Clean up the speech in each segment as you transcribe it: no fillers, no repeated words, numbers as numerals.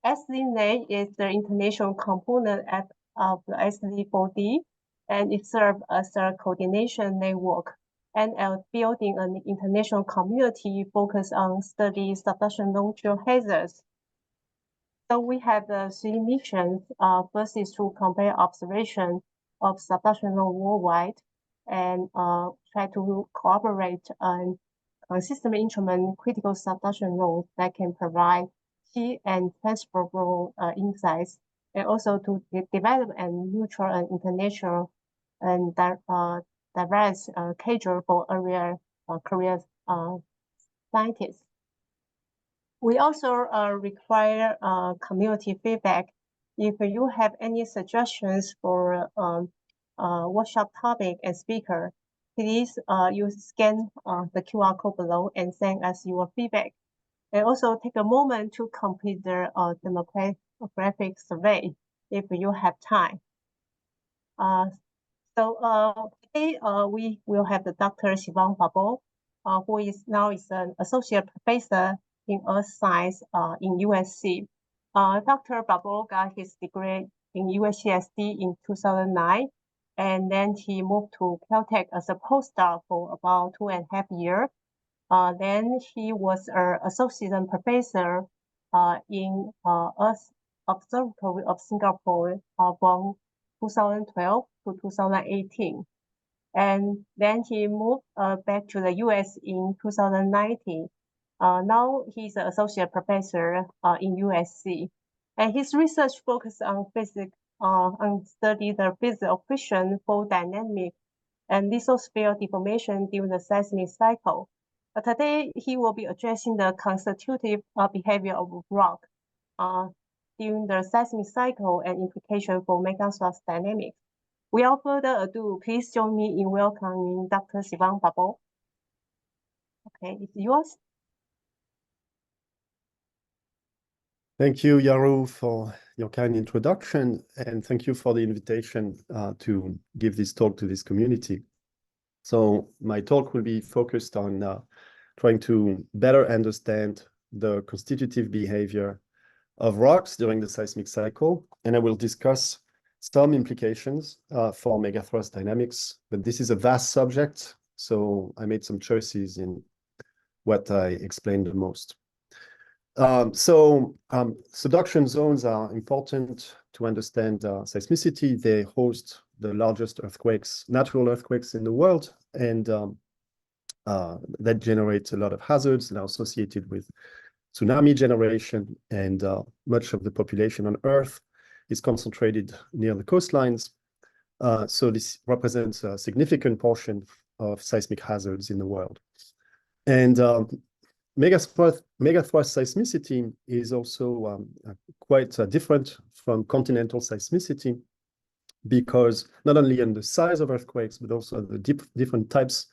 SZNet is the international component of the SZ4D, and it serves as a coordination network and building an international community focused on studying subduction zone geohazards. So we have three missions. First is to compare observation of subduction zone worldwide and try to cooperate on consistent instrument critical subduction zones that can provide key and transferable insights, and also to develop a neutral and international and diverse cadre for area career scientists. We also require community feedback. If you have any suggestions for workshop topic and speaker, please you scan the QR code below and send us your feedback. And also take a moment to complete the demographic survey if you have time. Today we will have the Dr. Sylvain Barbot, who is now an associate professor in Earth Science in USC. Dr. Barbot got his degree in USCSD in 2009, and then he moved to Caltech as a postdoc for about 2.5 years. Then he was an associate professor in Earth Observatory of Singapore from 2012 to 2018. And then he moved back to the US in 2019. Now he's an associate professor in USC. And his research focuses on physics, on study the physics of friction, fold dynamics, and lithosphere deformation during the seismic cycle. Today, he will be addressing the constitutive behavior of rock during the seismic cycle and implication for Megathrust dynamics. Without further ado, please join me in welcoming Dr. Sylvain Barbot. Okay, it's yours. Thank you, Yaru, for your kind introduction, and thank you for the invitation to give this talk to this community. So my talk will be focused on trying to better understand the constitutive behavior of rocks during the seismic cycle, and I will discuss some implications for megathrust dynamics, but this is a vast subject, so I made some choices in what I explained the most. Subduction zones are important to understand seismicity. They host the largest earthquakes, natural earthquakes in the world, and that generates a lot of hazards that are associated with tsunami generation, and much of the population on Earth is concentrated near the coastlines. So this represents a significant portion of seismic hazards in the world. And megathrust seismicity is also quite different from continental seismicity, because not only in the size of earthquakes, but also the different types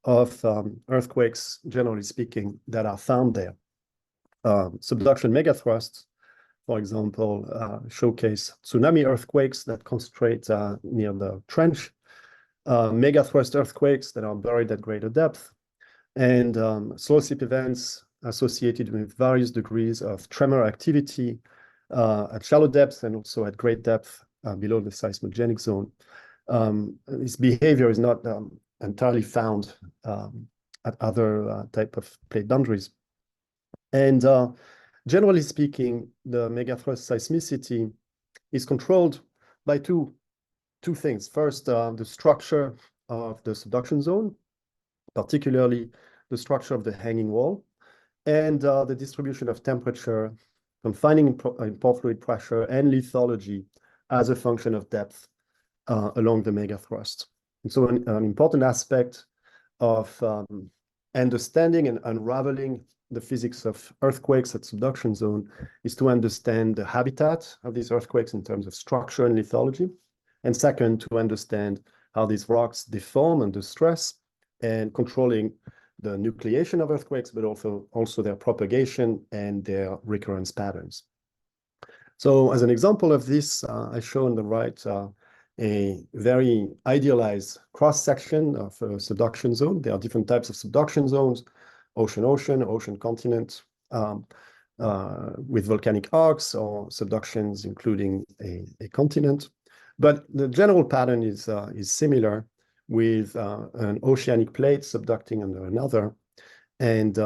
of earthquakes, generally speaking, that are found there. Subduction megathrusts, for example, showcase tsunami earthquakes that concentrate near the trench, megathrust earthquakes that are buried at greater depth, and slow slip events associated with various degrees of tremor activity at shallow depths and also at great depth below the seismogenic zone. This behavior is not entirely found at other type of plate boundaries. And generally speaking, the megathrust seismicity is controlled by two things. First, the structure of the subduction zone, particularly the structure of the hanging wall, and the distribution of temperature, confining in pore fluid pressure, and lithology as a function of depth along the megathrust. And so an important aspect of understanding and unraveling the physics of earthquakes at subduction zone is to understand the habitat of these earthquakes in terms of structure and lithology. And second, to understand how these rocks deform under stress, and controlling the nucleation of earthquakes, but also their propagation and their recurrence patterns. So as an example of this, I show on the right a very idealized cross-section of a subduction zone. There are different types of subduction zones: ocean-ocean, ocean-continent. with volcanic arcs or subductions, including a continent. But the general pattern is similar, with an oceanic plate subducting under another, and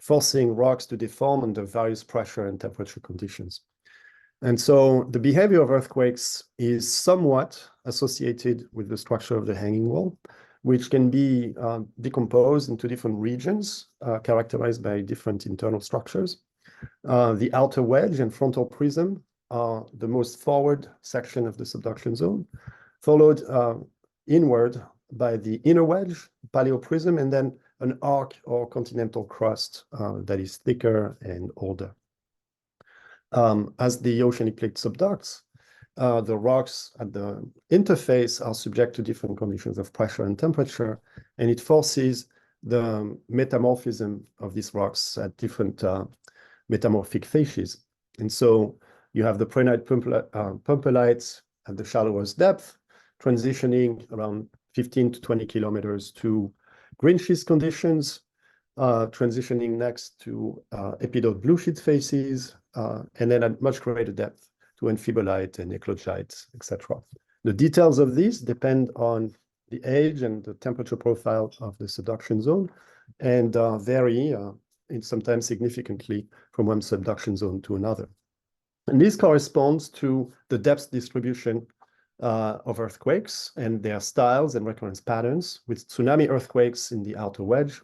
forcing rocks to deform under various pressure and temperature conditions. And so the behavior of earthquakes is somewhat associated with the structure of the hanging wall, which can be decomposed into different regions characterized by different internal structures. The outer wedge and frontal prism are the most forward section of the subduction zone, followed inward by the inner wedge, paleoprism, and then an arc or continental crust that is thicker and older. As the oceanic plate subducts, the rocks at the interface are subject to different conditions of pressure and temperature, and it forces the metamorphism of these rocks at different metamorphic phases. And so you have the prehnite pumpellites at the shallowest depth, transitioning around 15 to 20 kilometers to green schist conditions, transitioning next to epidote blue sheet phases, and then at much greater depth to amphibolite and eclogite, etc. The details of these depend on the age and the temperature profile of the subduction zone, and vary sometimes significantly from one subduction zone to another. And this corresponds to the depth distribution of earthquakes and their styles and recurrence patterns, with tsunami earthquakes in the outer wedge,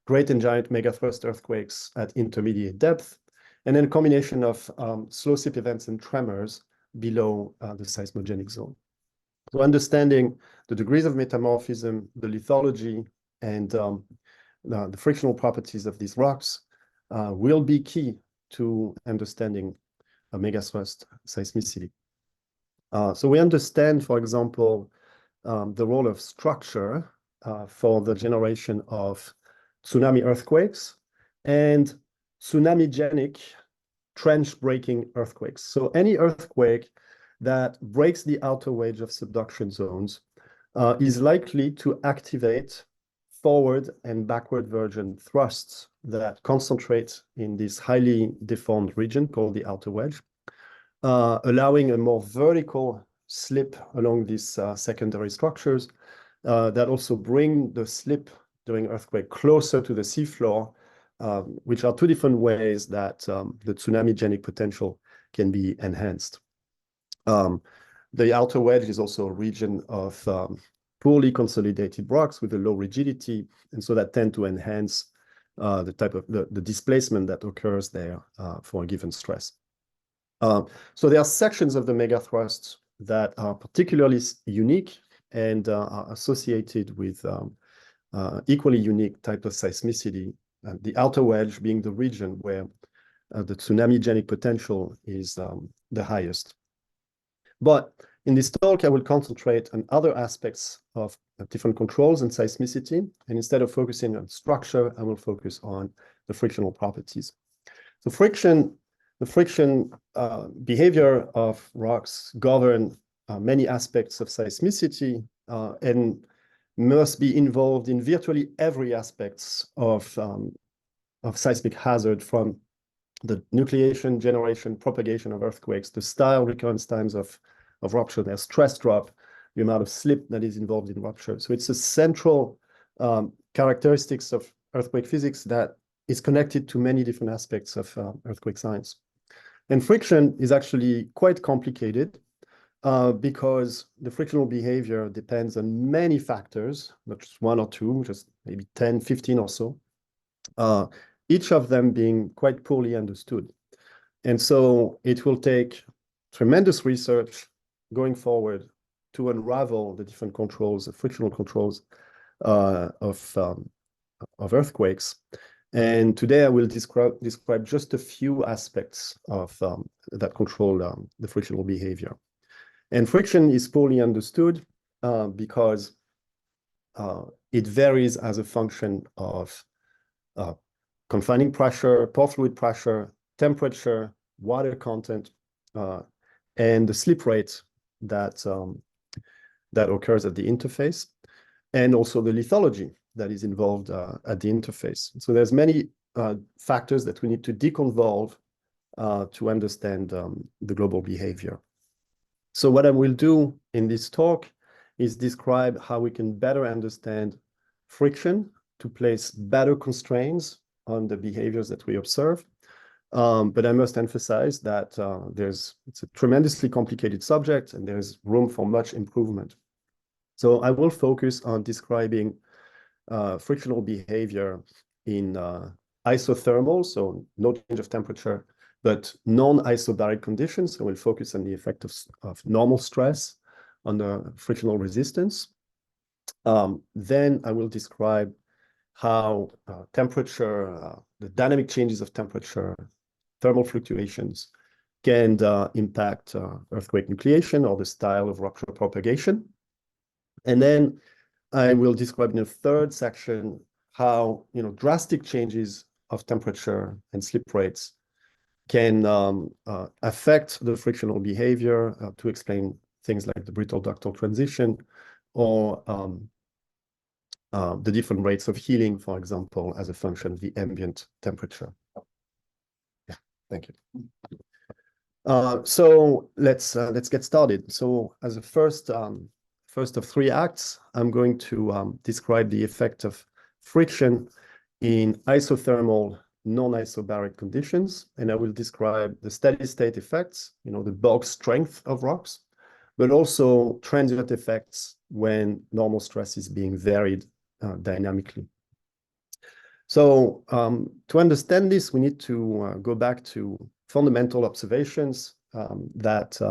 great and giant megathrust earthquakes at intermediate depth, and then a combination of slow slip events and tremors below the seismogenic zone. So understanding the degrees of metamorphism, the lithology, and the frictional properties of these rocks will be key to understanding megathrust seismicity. So we understand, for example, the role of structure for the generation of tsunami earthquakes and tsunamigenic trench-breaking earthquakes. So any earthquake that breaks the outer wedge of subduction zones is likely to activate forward and backward vergent thrusts that concentrate in this highly deformed region called the outer wedge, allowing a more vertical slip along these secondary structures that also bring the slip during earthquake closer to the seafloor, which are two different ways that the tsunamigenic potential can be enhanced. The outer wedge is also a region of poorly consolidated rocks with a low rigidity, and so that tend to enhance the type of the displacement that occurs there for a given stress. So there are sections of the megathrust that are particularly unique and are associated with equally unique type of seismicity, the outer wedge being the region where the tsunamigenic potential is the highest. But in this talk, I will concentrate on other aspects of different controls and seismicity, and instead of focusing on structure, I will focus on the frictional properties. So the friction behavior of rocks govern many aspects of seismicity and must be involved in virtually every aspect of seismic hazard, from the nucleation, generation, propagation of earthquakes, the style, recurrence times of rupture, their stress drop, the amount of slip that is involved in rupture. So it's a central characteristics of earthquake physics that is connected to many different aspects of earthquake science. And friction is actually quite complicated because the frictional behavior depends on many factors, not just one or two, just maybe 10, 15 or so, each of them being quite poorly understood. And so it will take tremendous research going forward to unravel the different controls, the frictional controls of earthquakes. And today I will describe just a few aspects of that control the frictional behavior. And friction is poorly understood because it varies as a function of confining pressure, pore fluid pressure, temperature, water content, and the slip rate that occurs at the interface, and also the lithology that is involved at the interface. So there's many factors that we need to deconvolve to understand the global behavior. So what I will do in this talk is describe how we can better understand friction to place better constraints on the behaviors that we observe. But I must emphasize that it's a tremendously complicated subject and there's room for much improvement. So I will focus on describing frictional behavior in isothermal, so no change of temperature, but non-isobaric conditions. So we'll focus on the effect of normal stress on the frictional resistance. Then I will describe how temperature, the dynamic changes of temperature, thermal fluctuations can impact earthquake nucleation or the style of rupture propagation. And then I will describe in a third section how drastic changes of temperature and slip rates can affect the frictional behavior to explain things like the brittle ductile transition or the different rates of healing, for example, as a function of the ambient temperature. Yeah, thank you. So let's get started. So as a first of three acts, I'm going to describe the effect of friction in isothermal non-isobaric conditions, and I will describe the steady state effects, the bulk strength of rocks, but also transient effects when normal stress is being varied dynamically. So to understand this, we need to go back to fundamental observations that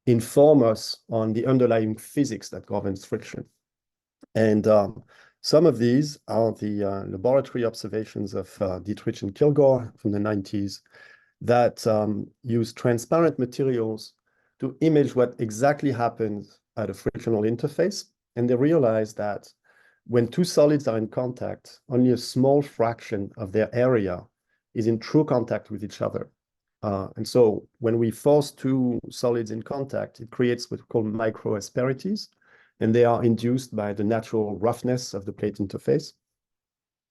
inform us on the underlying physics that governs friction. And some of these are the laboratory observations of Dietrich and Kilgore from the 90s that use transparent materials to image what exactly happens at a frictional interface. And they realize that when two solids are in contact, only a small fraction of their area is in true contact with each other. And so when we force two solids in contact, it creates what we call microasperities, and they are induced by the natural roughness of the plate interface.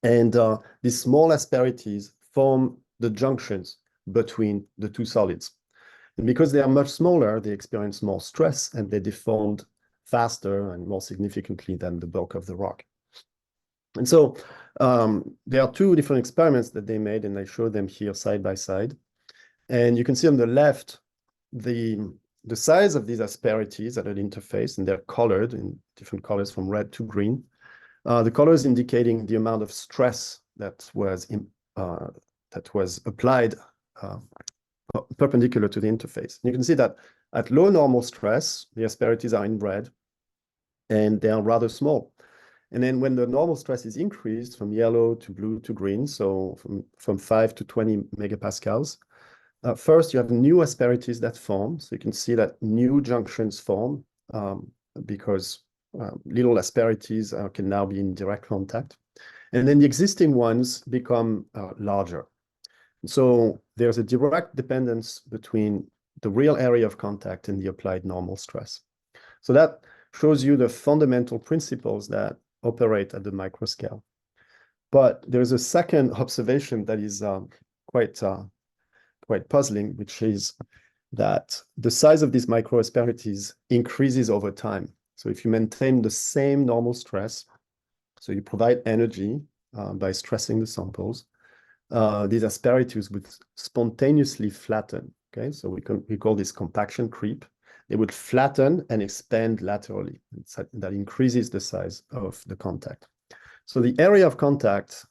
And these small asperities form the junctions between the two solids. And because they are much smaller, they experience more stress and they deform faster and more significantly than the bulk of the rock. And so there are two different experiments that they made, and I show them here side by side. And you can see on the left, the size of these asperities at an interface, and they're colored in different colors from red to green. The colors indicating the amount of stress that was applied perpendicular to the interface. And you can see that at low normal stress, the asperities are in red, and they are rather small. And then when the normal stress is increased from yellow to blue to green, so from 5 to 20 megapascals, first, you have new asperities that form. So you can see that new junctions form because little asperities can now be in direct contact. And then the existing ones become larger. So there's a direct dependence between the real area of contact and the applied normal stress. So that shows you the fundamental principles that operate at the microscale. But there's a second observation that is quite puzzling, which is that the size of these microasperities increases over time. So if you maintain the same normal stress, so you provide energy by stressing the samples, these asperities would spontaneously flatten. Okay, so we call this compaction creep. They would flatten and expand laterally. That increases the size of the contact. So the area of contact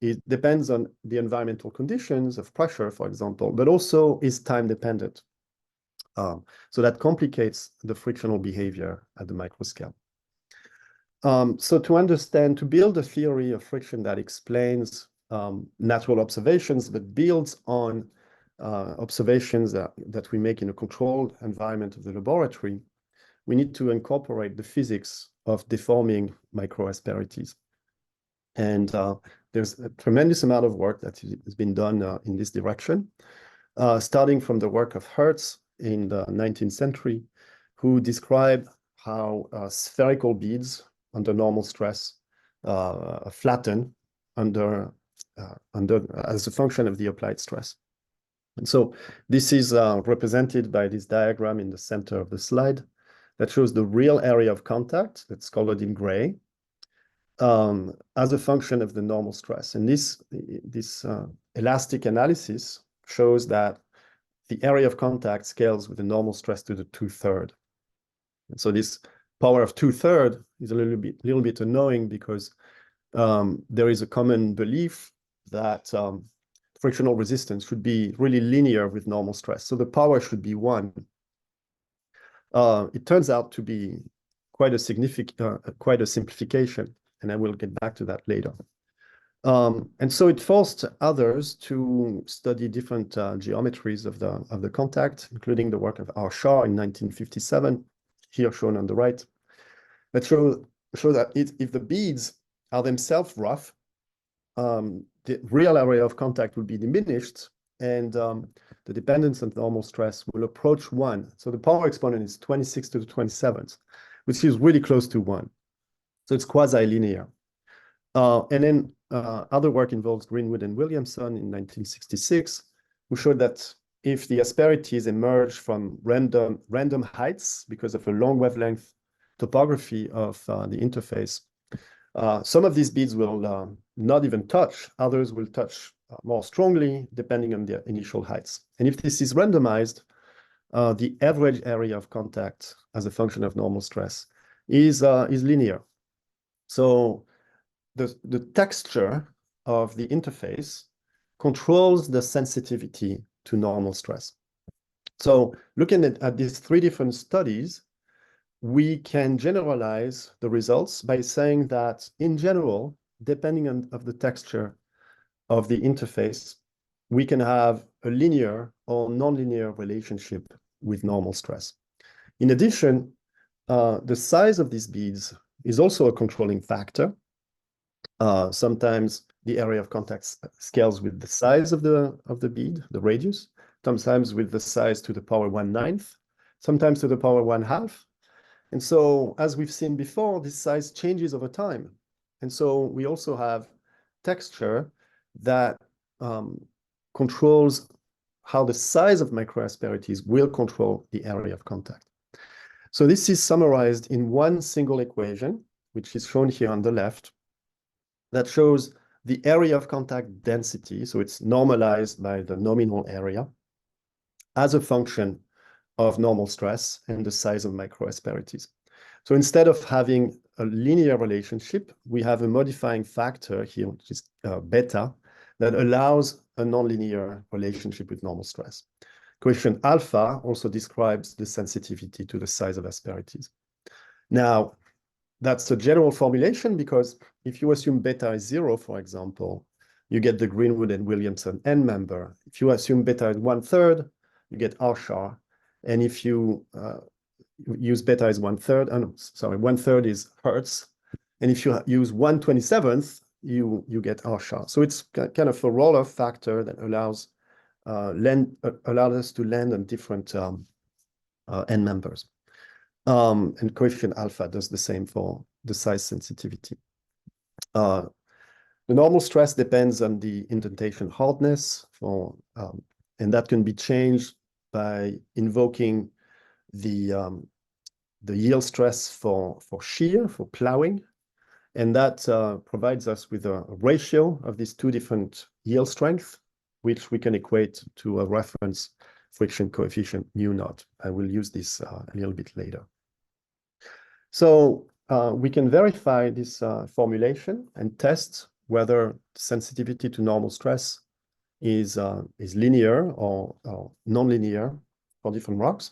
it depends on the environmental conditions of pressure, for example, but also is time dependent. So that complicates the frictional behavior at the microscale. So to build a theory of friction that explains natural observations, but builds on observations that we make in a controlled environment of the laboratory, we need to incorporate the physics of deforming microasperities. And there's a tremendous amount of work that has been done in this direction, starting from the work of Hertz in the 19th century, who described how spherical beads under normal stress flatten as a function of the applied stress. And so this is represented by this diagram in the center of the slide that shows the real area of contact that's colored in gray as a function of the normal stress. And this elastic analysis shows that the area of contact scales with the normal stress to the 2/3. And so this power of 2/3 is a little bit annoying because there is a common belief that frictional resistance should be really linear with normal stress. So the power should be 1. It turns out to be quite a simplification, and I will get back to that later. And so it forced others to study different geometries of the contact, including the work of R. Shaw in 1957, here shown on the right, that show that if the beads are themselves rough, the real area of contact will be diminished, and the dependence on normal stress will approach 1. So the power exponent is 26 to the 27th, which is really close to 1. So it's quasi-linear. And then other work involves Greenwood and Williamson in 1966, who showed that if the asperities emerge from random heights because of a long wavelength topography of the interface, some of these beads will not even touch, others will touch more strongly depending on their initial heights. And if this is randomized, the average area of contact as a function of normal stress is linear. So the texture of the interface controls the sensitivity to normal stress. So looking at these 3 different studies, we can generalize the results by saying that in general, depending on the texture of the interface, we can have a linear or nonlinear relationship with normal stress. In addition, the size of these beads is also a controlling factor. Sometimes the area of contact scales with the size of the bead, the radius, sometimes with the size to the power 1/9, sometimes to the power 1/2. And so, as we've seen before, this size changes over time. And so we also have texture that controls how the size of microasperities will control the area of contact. So this is summarized in one single equation, which is shown here on the left, that shows the area of contact density, so it's normalized by the nominal area, as a function of normal stress and the size of microasperities. So instead of having a linear relationship, we have a modifying factor here, which is beta, that allows a nonlinear relationship with normal stress. Coefficient alpha also describes the sensitivity to the size of asperities. Now, that's a general formulation because if you assume beta is 0, for example, you get the Greenwood and Williamson N member. If you assume beta is 1/3, you get R-char. And if you use beta as 1/3, no, sorry, 1/3 is Hertz. And if you use 1/27th, you get R-char. So it's kind of a roll-off factor that allows us to land on different N members. And coefficient alpha does the same for the size sensitivity. The normal stress depends on the indentation hardness, and that can be changed by invoking the yield stress for shear, for plowing. And that provides us with a ratio of these 2 different yield strengths, which we can equate to a reference friction coefficient μ0. I will use this a little bit later. So we can verify this formulation and test whether sensitivity to normal stress is linear or nonlinear for different rocks.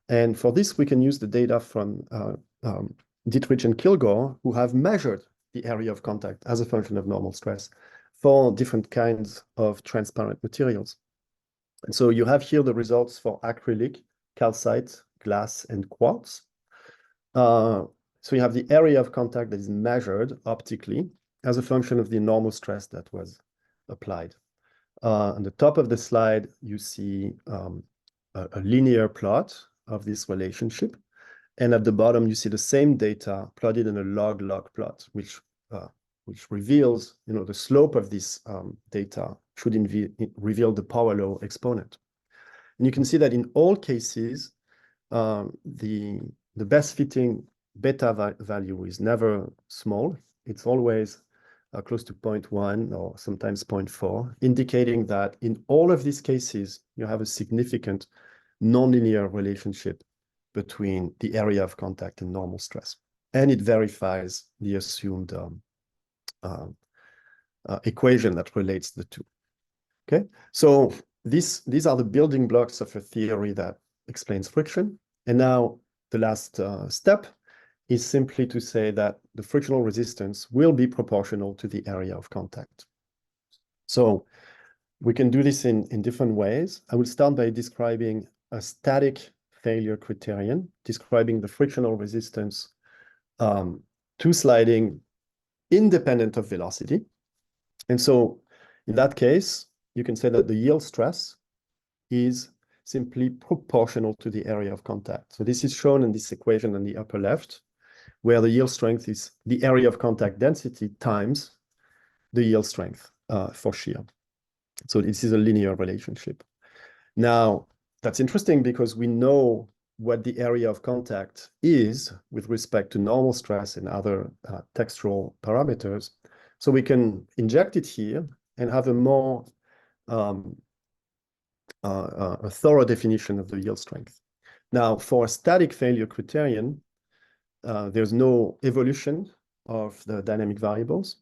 And for this, we can use the data from Dietrich and Kilgore, who have measured the area of contact as a function of normal stress for different kinds of transparent materials. And so you have here the results for acrylic, calcite, glass, and quartz. So you have the area of contact that is measured optically as a function of the normal stress that was applied. On the top of the slide, you see a linear plot of this relationship. And at the bottom, you see the same data plotted in a log-log plot, which reveals, the slope of this data should reveal the power law exponent. And you can see that in all cases, the best fitting beta value is never small. It's always close to 0.1 or sometimes 0.4, indicating that in all of these cases, you have a significant nonlinear relationship between the area of contact and normal stress. And it verifies the assumed equation that relates the two. Okay, so these are the building blocks of a theory that explains friction. And now the last step is simply to say that the frictional resistance will be proportional to the area of contact. So we can do this in different ways. I will start by describing a static failure criterion, describing the frictional resistance to sliding independent of velocity. And so in that case, you can say that the yield stress is simply proportional to the area of contact. So this is shown in this equation on the upper left, where the yield strength is the area of contact density times the yield strength for shear. So this is a linear relationship. Now, that's interesting because we know what the area of contact is with respect to normal stress and other textural parameters. So we can inject it here and have a more a thorough definition of the yield strength. Now, for a static failure criterion, there's no evolution of the dynamic variables.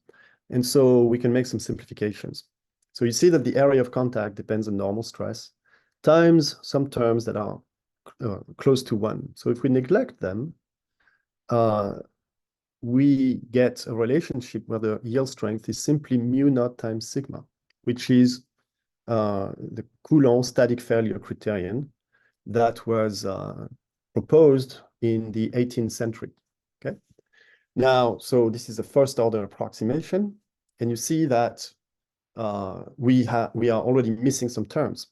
And so we can make some simplifications. So you see that the area of contact depends on normal stress times some terms that are close to 1. So if we neglect them, we get a relationship where the yield strength is simply mu naught times sigma, which is the Coulomb static failure criterion that was proposed in the 18th century. Okay. Now, so this is a first order approximation, and you see that we are already missing some terms.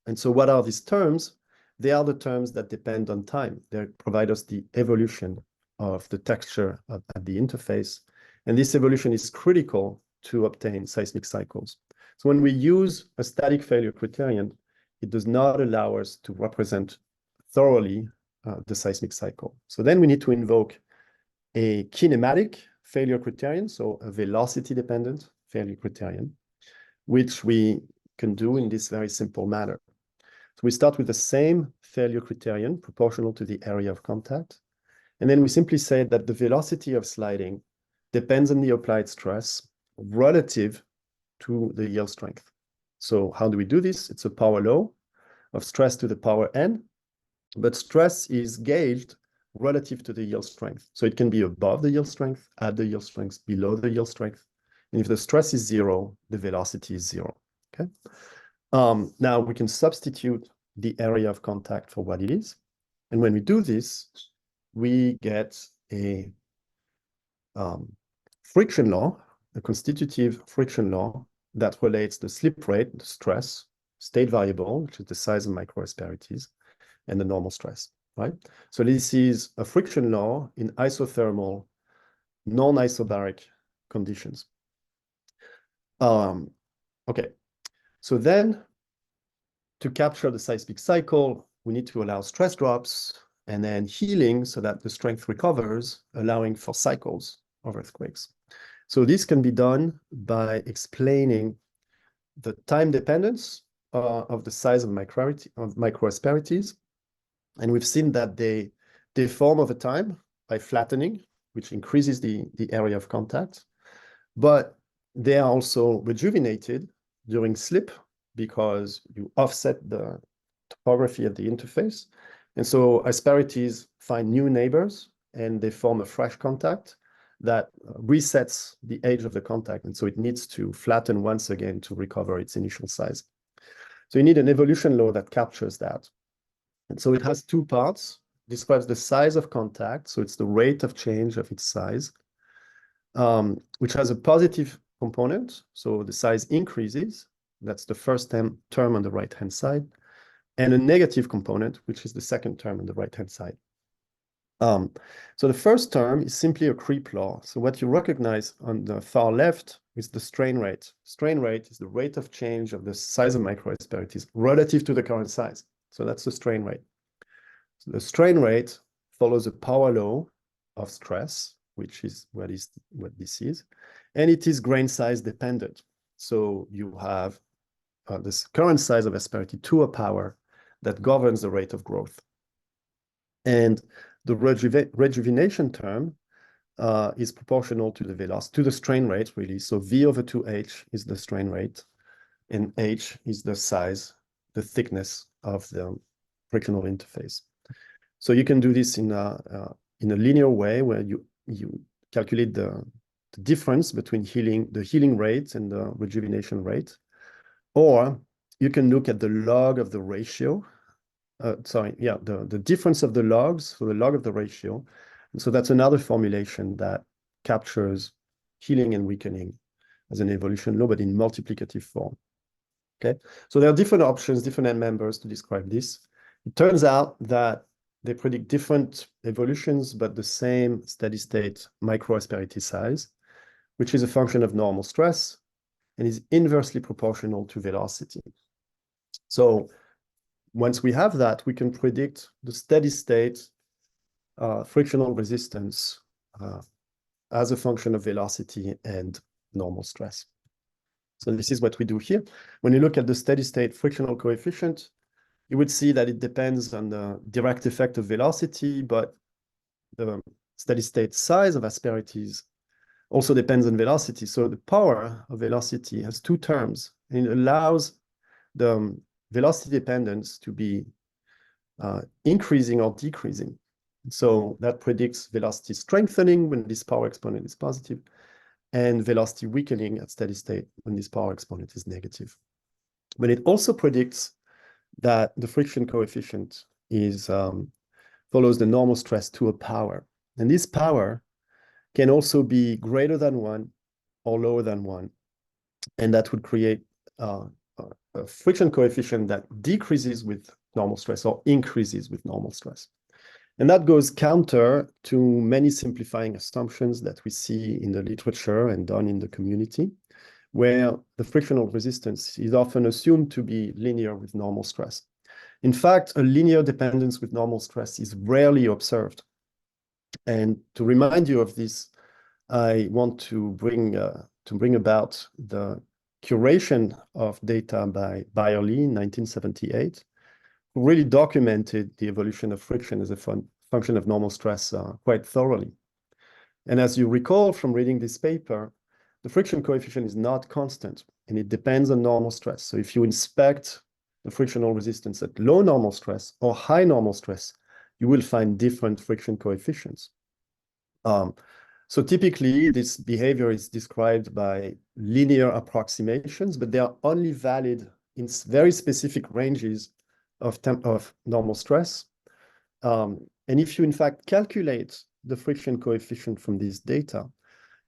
And so what are these terms? They are the terms that depend on time. They provide us the evolution of the texture at the interface. And this evolution is critical to obtain seismic cycles. So when we use a static failure criterion, it does not allow us to represent thoroughly the seismic cycle. So then we need to invoke a kinematic failure criterion, so a velocity-dependent failure criterion, which we can do in this very simple manner. So we start with the same failure criterion proportional to the area of contact. And then we simply say that the velocity of sliding depends on the applied stress relative to the yield strength. So how do we do this? It's a power law of stress to the power n, but stress is gauged relative to the yield strength. So it can be above the yield strength, at the yield strength, below the yield strength. And if the stress is 0, the velocity is 0. Okay. Now we can substitute the area of contact for what it is. And when we do this, we get a friction law, a constitutive friction law that relates the slip rate, the stress, state variable, which is the size of microasperities, and the normal stress, right? So this is a friction law in isothermal, non-isobaric conditions. Okay, so then to capture the seismic cycle, we need to allow stress drops and then healing so that the strength recovers, allowing for cycles of earthquakes. So this can be done by explaining the time dependence of the size of microasperities. And we've seen that they deform over time by flattening, which increases the area of contact. But they are also rejuvenated during slip because you offset the topography of the interface. And so asperities find new neighbors and they form a fresh contact that resets the age of the contact. And so it needs to flatten once again to recover its initial size. So you need an evolution law that captures that. And so it has two parts, describes the size of contact. So it's the rate of change of its size, which has a positive component. So the size increases. That's the first term on the right-hand side. And a negative component, which is the second term on the right-hand side. So the first term is simply a creep law. So what you recognize on the far left is the strain rate. Strain rate is the rate of change of the size of microasperities relative to the current size. So that's the strain rate. So the strain rate follows a power law of stress, which is what this is, and it is grain size dependent. So you have this current size of asperity to a power that governs the rate of growth. And the rejuvenation term is proportional to the velocity, to the strain rate, really. So V over 2H is the strain rate, and H is the size, the thickness of the frictional interface. So you can do this in a linear way where you calculate the difference between the healing rate and the rejuvenation rate, or you can look at the log of the ratio. The difference of the logs, so the log of the ratio. And so that's another formulation that captures healing and weakening as an evolution law, but in multiplicative form. Okay, so there are different options, different end members to describe this. It turns out that they predict different evolutions, but the same steady state microasperity size, which is a function of normal stress and is inversely proportional to velocity. So once we have that, we can predict the steady state frictional resistance as a function of velocity and normal stress. So this is what we do here. When you look at the steady state frictional coefficient, you would see that it depends on the direct effect of velocity, but the steady state size of asperities also depends on velocity. So the power of velocity has two terms, and it allows the velocity dependence to be increasing or decreasing. So that predicts velocity strengthening when this power exponent is positive, and velocity weakening at steady state when this power exponent is negative. But it also predicts that the friction coefficient follows the normal stress to a power. And this power can also be greater than 1 or lower than 1. And that would create a friction coefficient that decreases with normal stress or increases with normal stress. And that goes counter to many simplifying assumptions that we see in the literature and done in the community, where the frictional resistance is often assumed to be linear with normal stress. In fact, a linear dependence with normal stress is rarely observed. And to remind you of this, I want to bring about the curation of data by Byerly in 1978, who really documented the evolution of friction as a function of normal stress quite thoroughly. And as you recall from reading this paper, the friction coefficient is not constant, and it depends on normal stress. So if you inspect the frictional resistance at low normal stress or high normal stress, you will find different friction coefficients. So typically, this behavior is described by linear approximations, but they are only valid in very specific ranges of normal stress. And if you, in fact, calculate the friction coefficient from this data,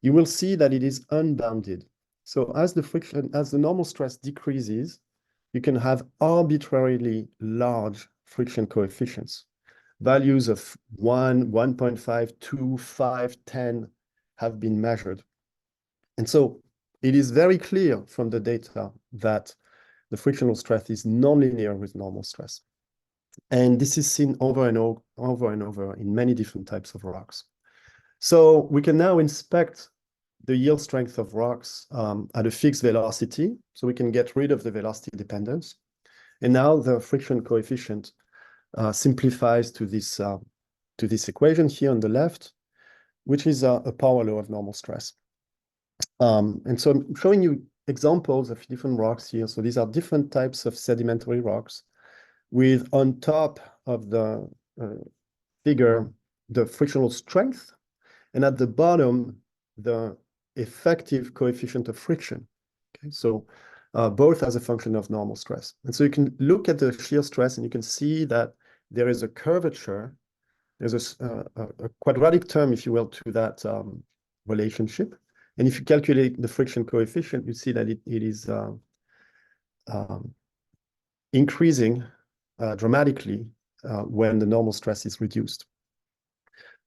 you will see that it is unbounded. So as the normal stress decreases, you can have arbitrarily large friction coefficients. Values of 1, 1.5, 2, 5, 10 have been measured. And so it is very clear from the data that the frictional stress is nonlinear with normal stress. And this is seen over and over in many different types of rocks. So we can now inspect the yield strength of rocks at a fixed velocity. So we can get rid of the velocity dependence. And now the friction coefficient simplifies to this equation here on the left, which is a power law of normal stress. And so I'm showing you examples of different rocks here. So these are different types of sedimentary rocks with on top of the figure, the frictional strength, and at the bottom, the effective coefficient of friction. Okay, so both as a function of normal stress. And so you can look at the shear stress and you can see that there is a curvature. There's a quadratic term, if you will, to that relationship. And if you calculate the friction coefficient, you see that it is increasing dramatically when the normal stress is reduced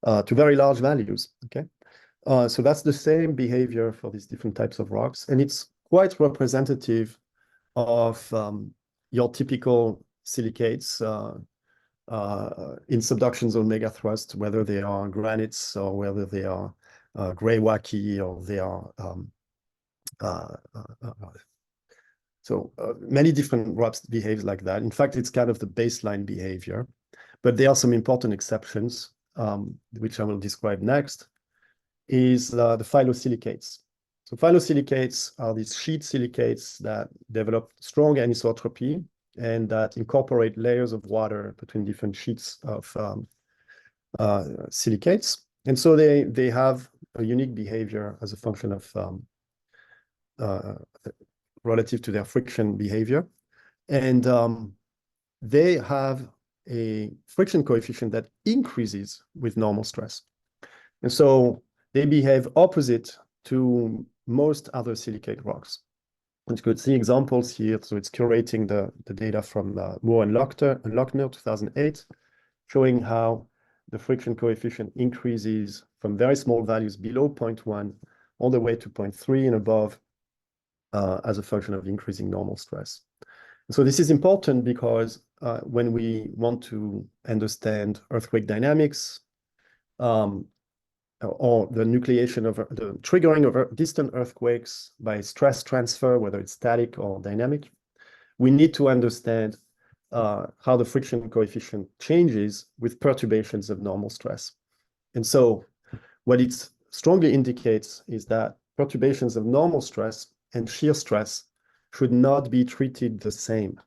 to very large values, okay? So that's the same behavior for these different types of rocks, and it's quite representative of your typical silicates in subduction zone megathrust, whether they are granites or whether they are gray wacky or they are many different rocks behave like that. In fact, it's kind of the baseline behavior, but there are some important exceptions, which I will describe next, is the phyllosilicates. So phyllosilicates are these sheet silicates that develop strong anisotropy and that incorporate layers of water between different sheets of silicates. And so they have a unique behavior as a function of relative to their friction behavior. And they have a friction coefficient that increases with normal stress. And so they behave opposite to most other silicate rocks. And you could see examples here. So it's curating the data from Moore and Lochner 2008, showing how the friction coefficient increases from very small values below 0.1 all the way to 0.3 and above as a function of increasing normal stress. So this is important because when we want to understand earthquake dynamics, or the nucleation of the triggering of distant earthquakes by stress transfer, whether it's static or dynamic, we need to understand how the friction coefficient changes with perturbations of normal stress. And so what it strongly indicates is that perturbations of normal stress and shear stress should not be treated the same,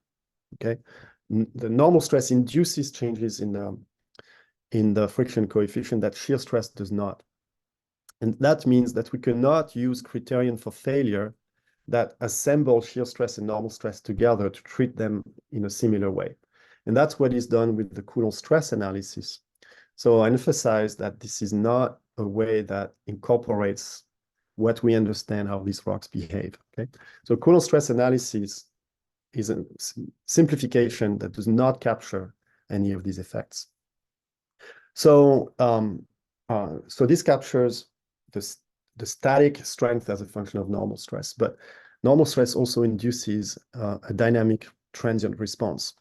okay? The normal stress induces changes in the friction coefficient that shear stress does not. And that means that we cannot use criterion for failure that assemble shear stress and normal stress together to treat them in a similar way. And that's what is done with the Coulomb stress analysis. So I emphasize that this is not a way that incorporates what we understand how these rocks behave, okay? So Coulomb stress analysis is a simplification that does not capture any of these effects. So, so this captures the static strength as a function of normal stress, but normal stress also induces a dynamic transient response.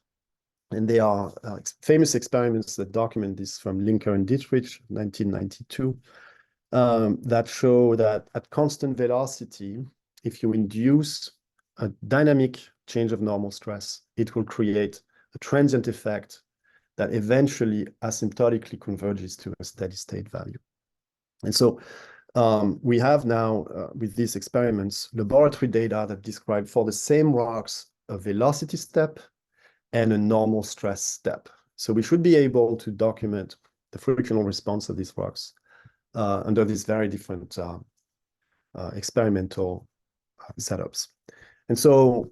And there are famous experiments that document this from Linker and Dietrich, 1992, that show that at constant velocity, if you induce a dynamic change of normal stress, it will create a transient effect that eventually asymptotically converges to a steady state value. And so we have now, with these experiments, laboratory data that describe for the same rocks a velocity step and a normal stress step. So we should be able to document the frictional response of these rocks under these very different experimental setups. And so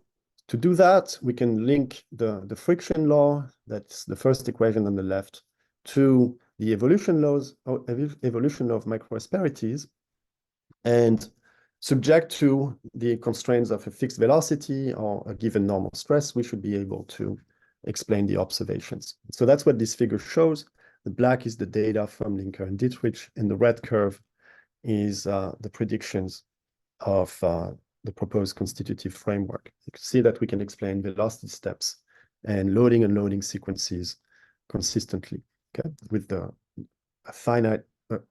to do that, we can link the friction law, that's the first equation on the left, to the evolution laws, or evolution law of microasperities, and subject to the constraints of a fixed velocity or a given normal stress, we should be able to explain the observations. So that's what this figure shows. The black is the data from Linker and Dietrich, and the red curve is the predictions of the proposed constitutive framework. You can see that we can explain velocity steps and loading sequences consistently, okay, with a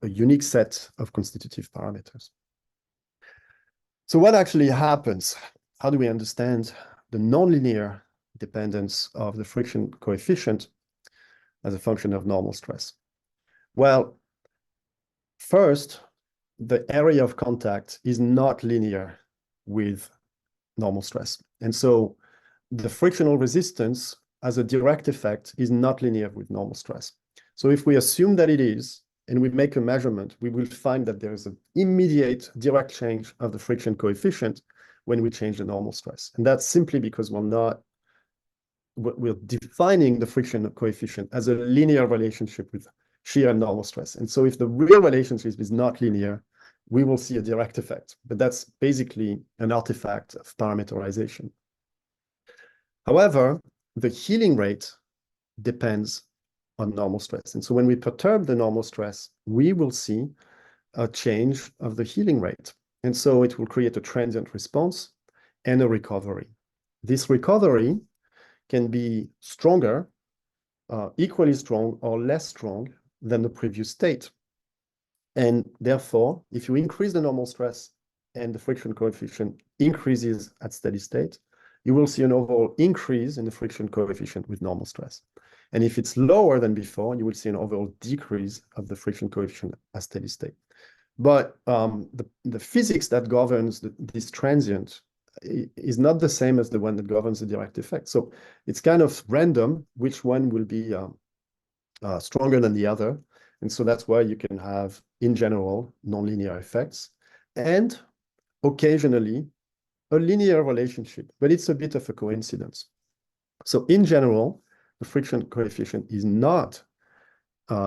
unique set of constitutive parameters. So what actually happens? How do we understand the nonlinear dependence of the friction coefficient as a function of normal stress? Well, first, the area of contact is not linear with normal stress. And so the frictional resistance as a direct effect is not linear with normal stress. So if we assume that it is, and we make a measurement, we will find that there is an immediate direct change of the friction coefficient when we change the normal stress. And that's simply because we're defining the friction coefficient as a linear relationship with shear and normal stress. And so if the real relationship is not linear, we will see a direct effect, but that's basically an artifact of parameterization. However, the healing rate depends on normal stress. And so when we perturb the normal stress, we will see a change of the healing rate. And so it will create a transient response and a recovery. This recovery can be stronger, equally strong or less strong than the previous state. And therefore, if you increase the normal stress and the friction coefficient increases at steady state, you will see an overall increase in the friction coefficient with normal stress. And if it's lower than before, you will see an overall decrease of the friction coefficient at steady state. But the physics that governs this transient is not the same as the one that governs the direct effect. So it's kind of random which one will be stronger than the other. And so that's why you can have, in general, nonlinear effects and occasionally a linear relationship, but it's a bit of a coincidence. So in general, the friction coefficient is not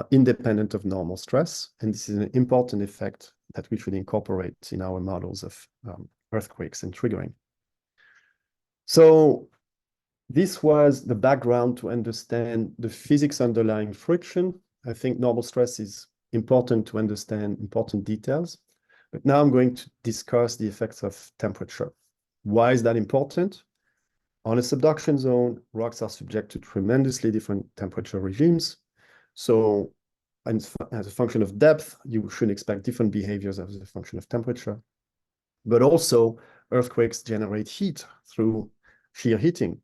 independent of normal stress. And this is an important effect that we should incorporate in our models of earthquakes and triggering. So this was the background to understand the physics underlying friction. I think normal stress is important to understand important details. But now I'm going to discuss the effects of temperature. Why is that important? On a subduction zone, rocks are subject to tremendously different temperature regimes. So as a function of depth, you should expect different behaviors as a function of temperature. But also, earthquakes generate heat through shear heating.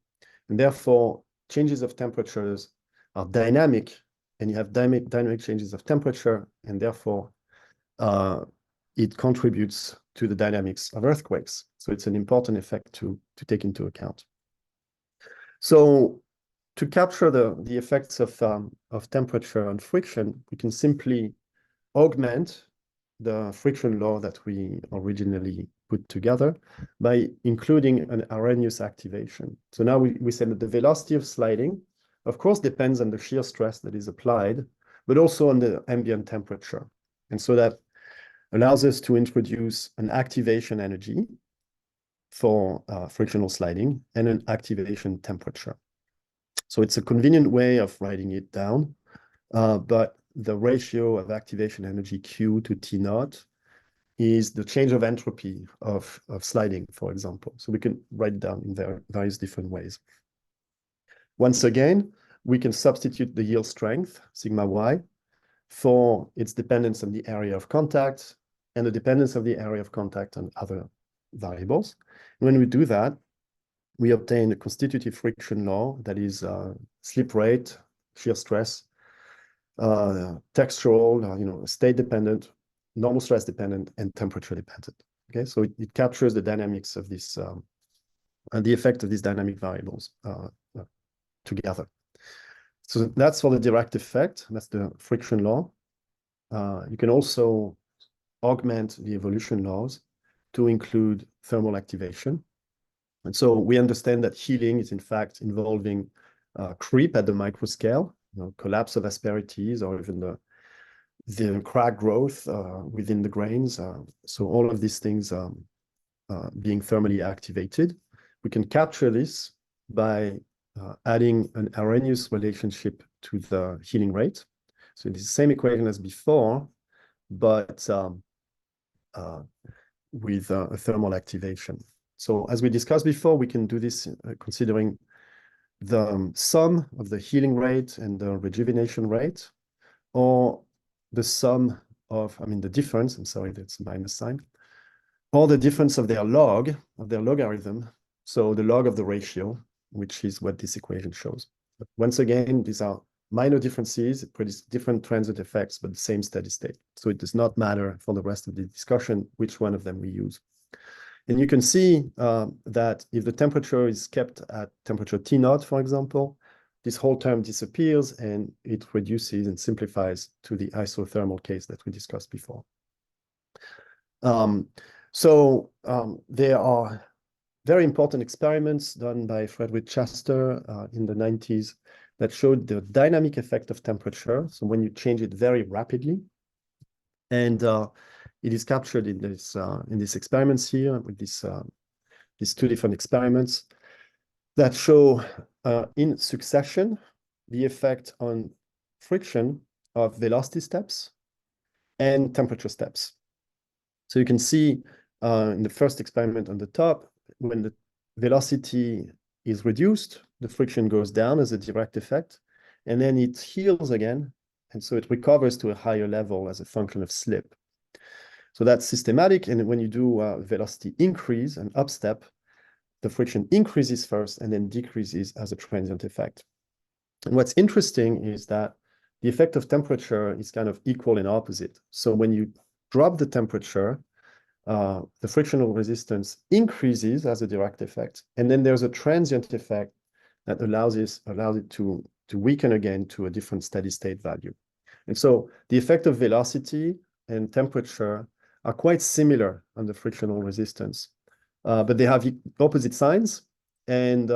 And therefore, changes of temperatures are dynamic, and you have dynamic changes of temperature, and therefore, it contributes to the dynamics of earthquakes. So it's an important effect to take into account. So to capture the effects of temperature and friction, we can simply augment the friction law that we originally put together by including an Arrhenius activation. So now we said that the velocity of sliding, of course, depends on the shear stress that is applied, but also on the ambient temperature. And so that allows us to introduce an activation energy for frictional sliding and an activation temperature. So it's a convenient way of writing it down, but the ratio of activation energy Q to T naught is the change of entropy of sliding, for example. So we can write it down in various different ways. Once again, we can substitute the yield strength, sigma y, for its dependence on the area of contact and the dependence of the area of contact on other variables. And when we do that, we obtain a constitutive friction law that is slip rate, shear stress, textural, state dependent, normal stress dependent, and temperature dependent. Okay, so it captures the dynamics of this and the effect of these dynamic variables together. So that's for the direct effect. That's the friction law. You can also augment the evolution laws to include thermal activation. And so we understand that healing is in fact involving creep at the microscale, collapse of asperities, or even the crack growth within the grains. So all of these things being thermally activated. We can capture this by adding an Arrhenius relationship to the healing rate. So it's the same equation as before, but with a thermal activation. So as we discussed before, we can do this considering the sum of the healing rate and the rejuvenation rate, or the sum of, the difference, I'm sorry, that's a minus sign, or the difference of their log, of their logarithm, so the log of the ratio, which is what this equation shows. But once again, these are minor differences, it produces different transient effects, but the same steady state. So it does not matter for the rest of the discussion which one of them we use. And you can see that if the temperature is kept at temperature T naught, for example, this whole term disappears and it reduces and simplifies to the isothermal case that we discussed before. There are very important experiments done by Frederick Chester in the 90s that showed the dynamic effect of temperature. So when you change it very rapidly, and it is captured in these experiments here with these two different experiments that show in succession the effect on friction of velocity steps and temperature steps. So you can see in the first experiment on the top, when the velocity is reduced, the friction goes down as a direct effect, and then it heals again. And so it recovers to a higher level as a function of slip. So that's systematic. And when you do velocity increase, an upstep, the friction increases first and then decreases as a transient effect. And what's interesting is that the effect of temperature is kind of equal and opposite. So when you drop the temperature, the frictional resistance increases as a direct effect. And then there's a transient effect that allows it to weaken again to a different steady state value. And so the effect of velocity and temperature are quite similar on the frictional resistance, but they have opposite signs and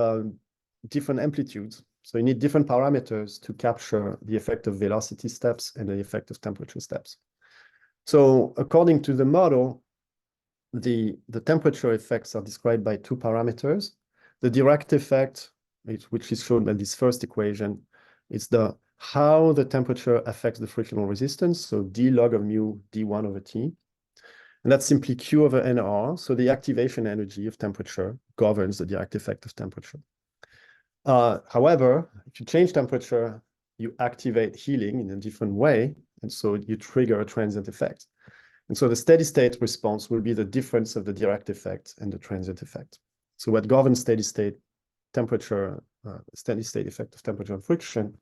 different amplitudes. So you need different parameters to capture the effect of velocity steps and the effect of temperature steps. So according to the model, the temperature effects are described by two parameters. The direct effect, which is shown by this first equation, is how the temperature affects the frictional resistance, so d log of mu d1 over t. And that's simply Q over nr. So the activation energy of temperature governs the direct effect of temperature. However, if you change temperature, you activate healing in a different way. And so you trigger a transient effect. And so the steady state response will be the difference of the direct effect and the transient effect. So what governs steady state temperature, steady state effect of temperature and friction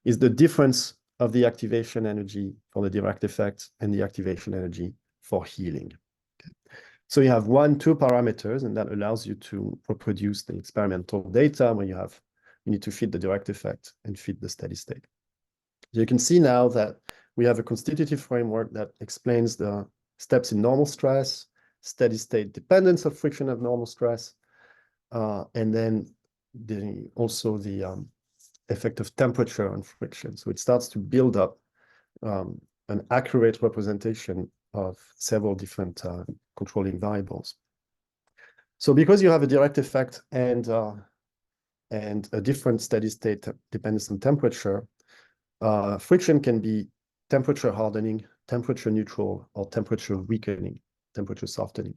is the difference of the activation energy for the direct effect and the activation energy for healing. Okay. So you have two parameters, and that allows you to reproduce the experimental data where you need to fit the direct effect and fit the steady state. So you can see now that we have a constitutive framework that explains the steps in normal stress, steady state dependence of friction of normal stress, and then also the effect of temperature on friction. So it starts to build up an accurate representation of several different controlling variables. So because you have a direct effect and a different steady state dependence on temperature, friction can be temperature hardening, temperature neutral, or temperature weakening, temperature softening.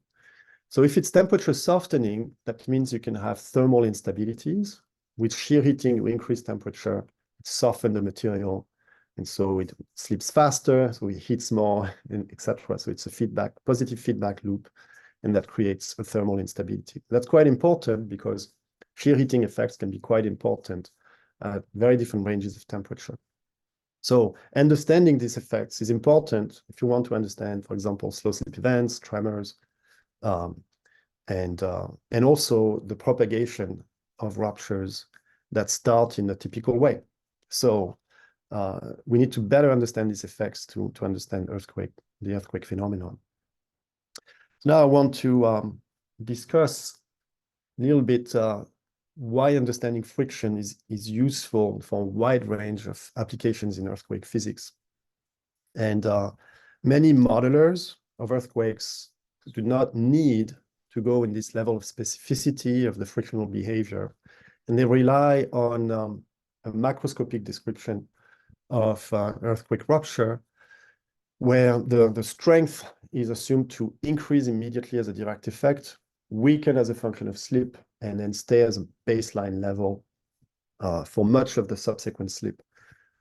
So if it's temperature softening, that means you can have thermal instabilities. With shear heating, you increase temperature, soften the material, and so it slips faster, so it heats more, and etc. So it's a positive feedback loop, and that creates a thermal instability. That's quite important because shear heating effects can be quite important at very different ranges of temperature. So understanding these effects is important if you want to understand, for example, slow slip events, tremors, and also the propagation of ruptures that start in a typical way. So we need to better understand these effects to understand the earthquake phenomenon. Now I want to discuss a little bit why understanding friction is useful for a wide range of applications in earthquake physics. And many modelers of earthquakes do not need to go in this level of specificity of the frictional behavior. And they rely on a macroscopic description of earthquake rupture, where the strength is assumed to increase immediately as a direct effect, weaken as a function of slip, and then stay as a baseline level for much of the subsequent slip.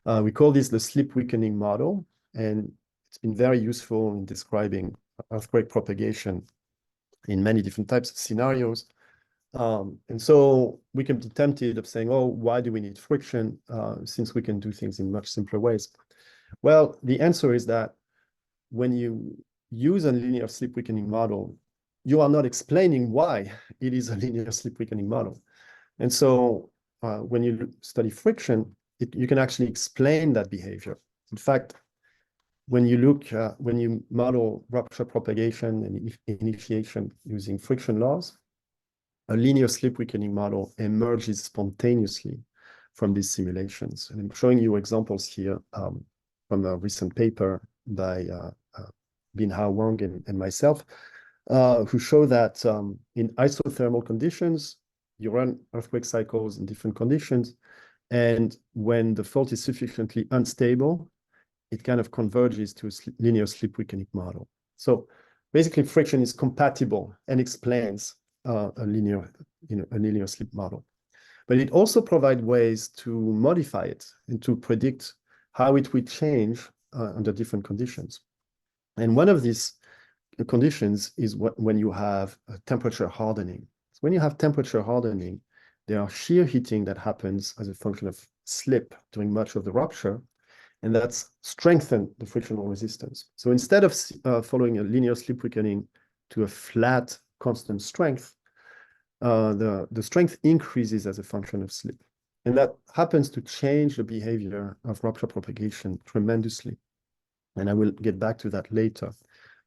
We call this the slip weakening model, and it's been very useful in describing earthquake propagation in many different types of scenarios. And so we can be tempted of saying, oh, why do we need friction since we can do things in much simpler ways? Well, the answer is that when you use a linear slip weakening model, you are not explaining why it is a linear slip weakening model. And so when you study friction, you can actually explain that behavior. In fact, when you model rupture propagation and initiation using friction laws, a linear slip weakening model emerges spontaneously from these simulations. And I'm showing you examples here from a recent paper by Bin-Hao Wang and myself, who show that in isothermal conditions, you run earthquake cycles in different conditions. And when the fault is sufficiently unstable, it kind of converges to a linear slip weakening model. So basically, friction is compatible and explains a linear slip model. But it also provides ways to modify it and to predict how it will change under different conditions. And one of these conditions is when you have a temperature hardening. So when you have temperature hardening, there are shear heating that happens as a function of slip during much of the rupture, and that's strengthened the frictional resistance. So instead of following a linear slip weakening to a flat constant strength, the strength increases as a function of slip. And that happens to change the behavior of rupture propagation tremendously. And I will get back to that later.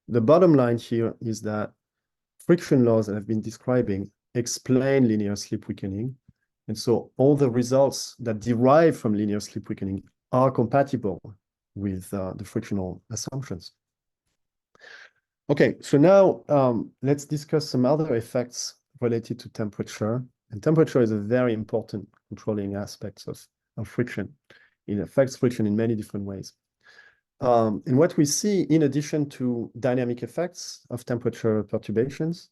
The bottom line here is that friction laws that I've been describing explain linear slip weakening. And so all the results that derive from linear slip weakening are compatible with the frictional assumptions. Okay, so now let's discuss some other effects related to temperature. And temperature is a very important controlling aspect of friction. It affects friction in many different ways. And what we see, in addition to dynamic effects of temperature perturbations,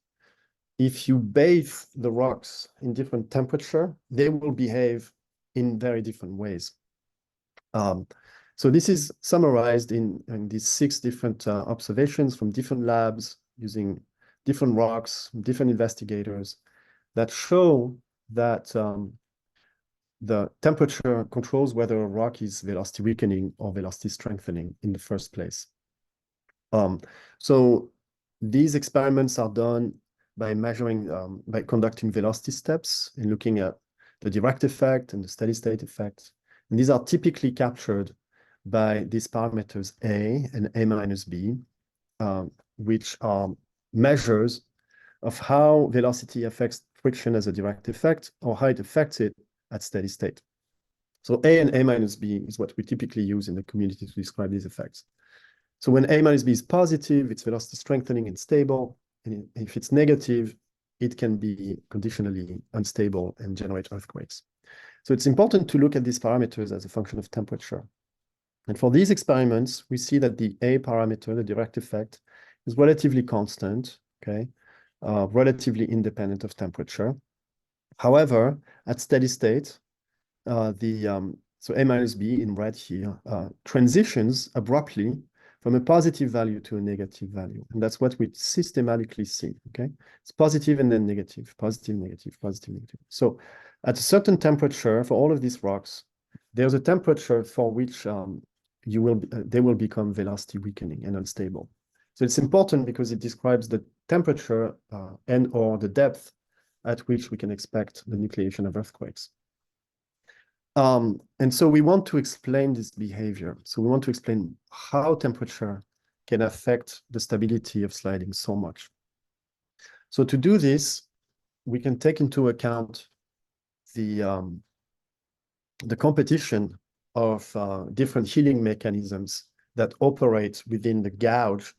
if you bathe the rocks in different temperature, they will behave in very different ways. So this is summarized in these 6 different observations from different labs using different rocks, different investigators that show that the temperature controls whether a rock is velocity weakening or velocity strengthening in the first place. So these experiments are done by measuring, by conducting velocity steps and looking at the direct effect and the steady state effect. And these are typically captured by these parameters A and A minus B, which are measures of how velocity affects friction as a direct effect or how it affects it at steady state. So A and A minus B is what we typically use in the community to describe these effects. So when A minus B is positive, it's velocity strengthening and stable. And if it's negative, it can be conditionally unstable and generate earthquakes. So it's important to look at these parameters as a function of temperature. And for these experiments, we see that the A parameter, the direct effect, is relatively constant, okay, relatively independent of temperature. However, at steady state, so A minus B in red here transitions abruptly from a positive value to a negative value. And that's what we systematically see, okay? It's positive and then negative, positive, negative, positive, negative. So at a certain temperature for all of these rocks, there's a temperature for which they will become velocity weakening and unstable. So it's important because it describes the temperature and or the depth at which we can expect the nucleation of earthquakes. And so we want to explain this behavior. So we want to explain how temperature can affect the stability of sliding so much. So to do this, we can take into account the competition of different healing mechanisms that operate within the gouge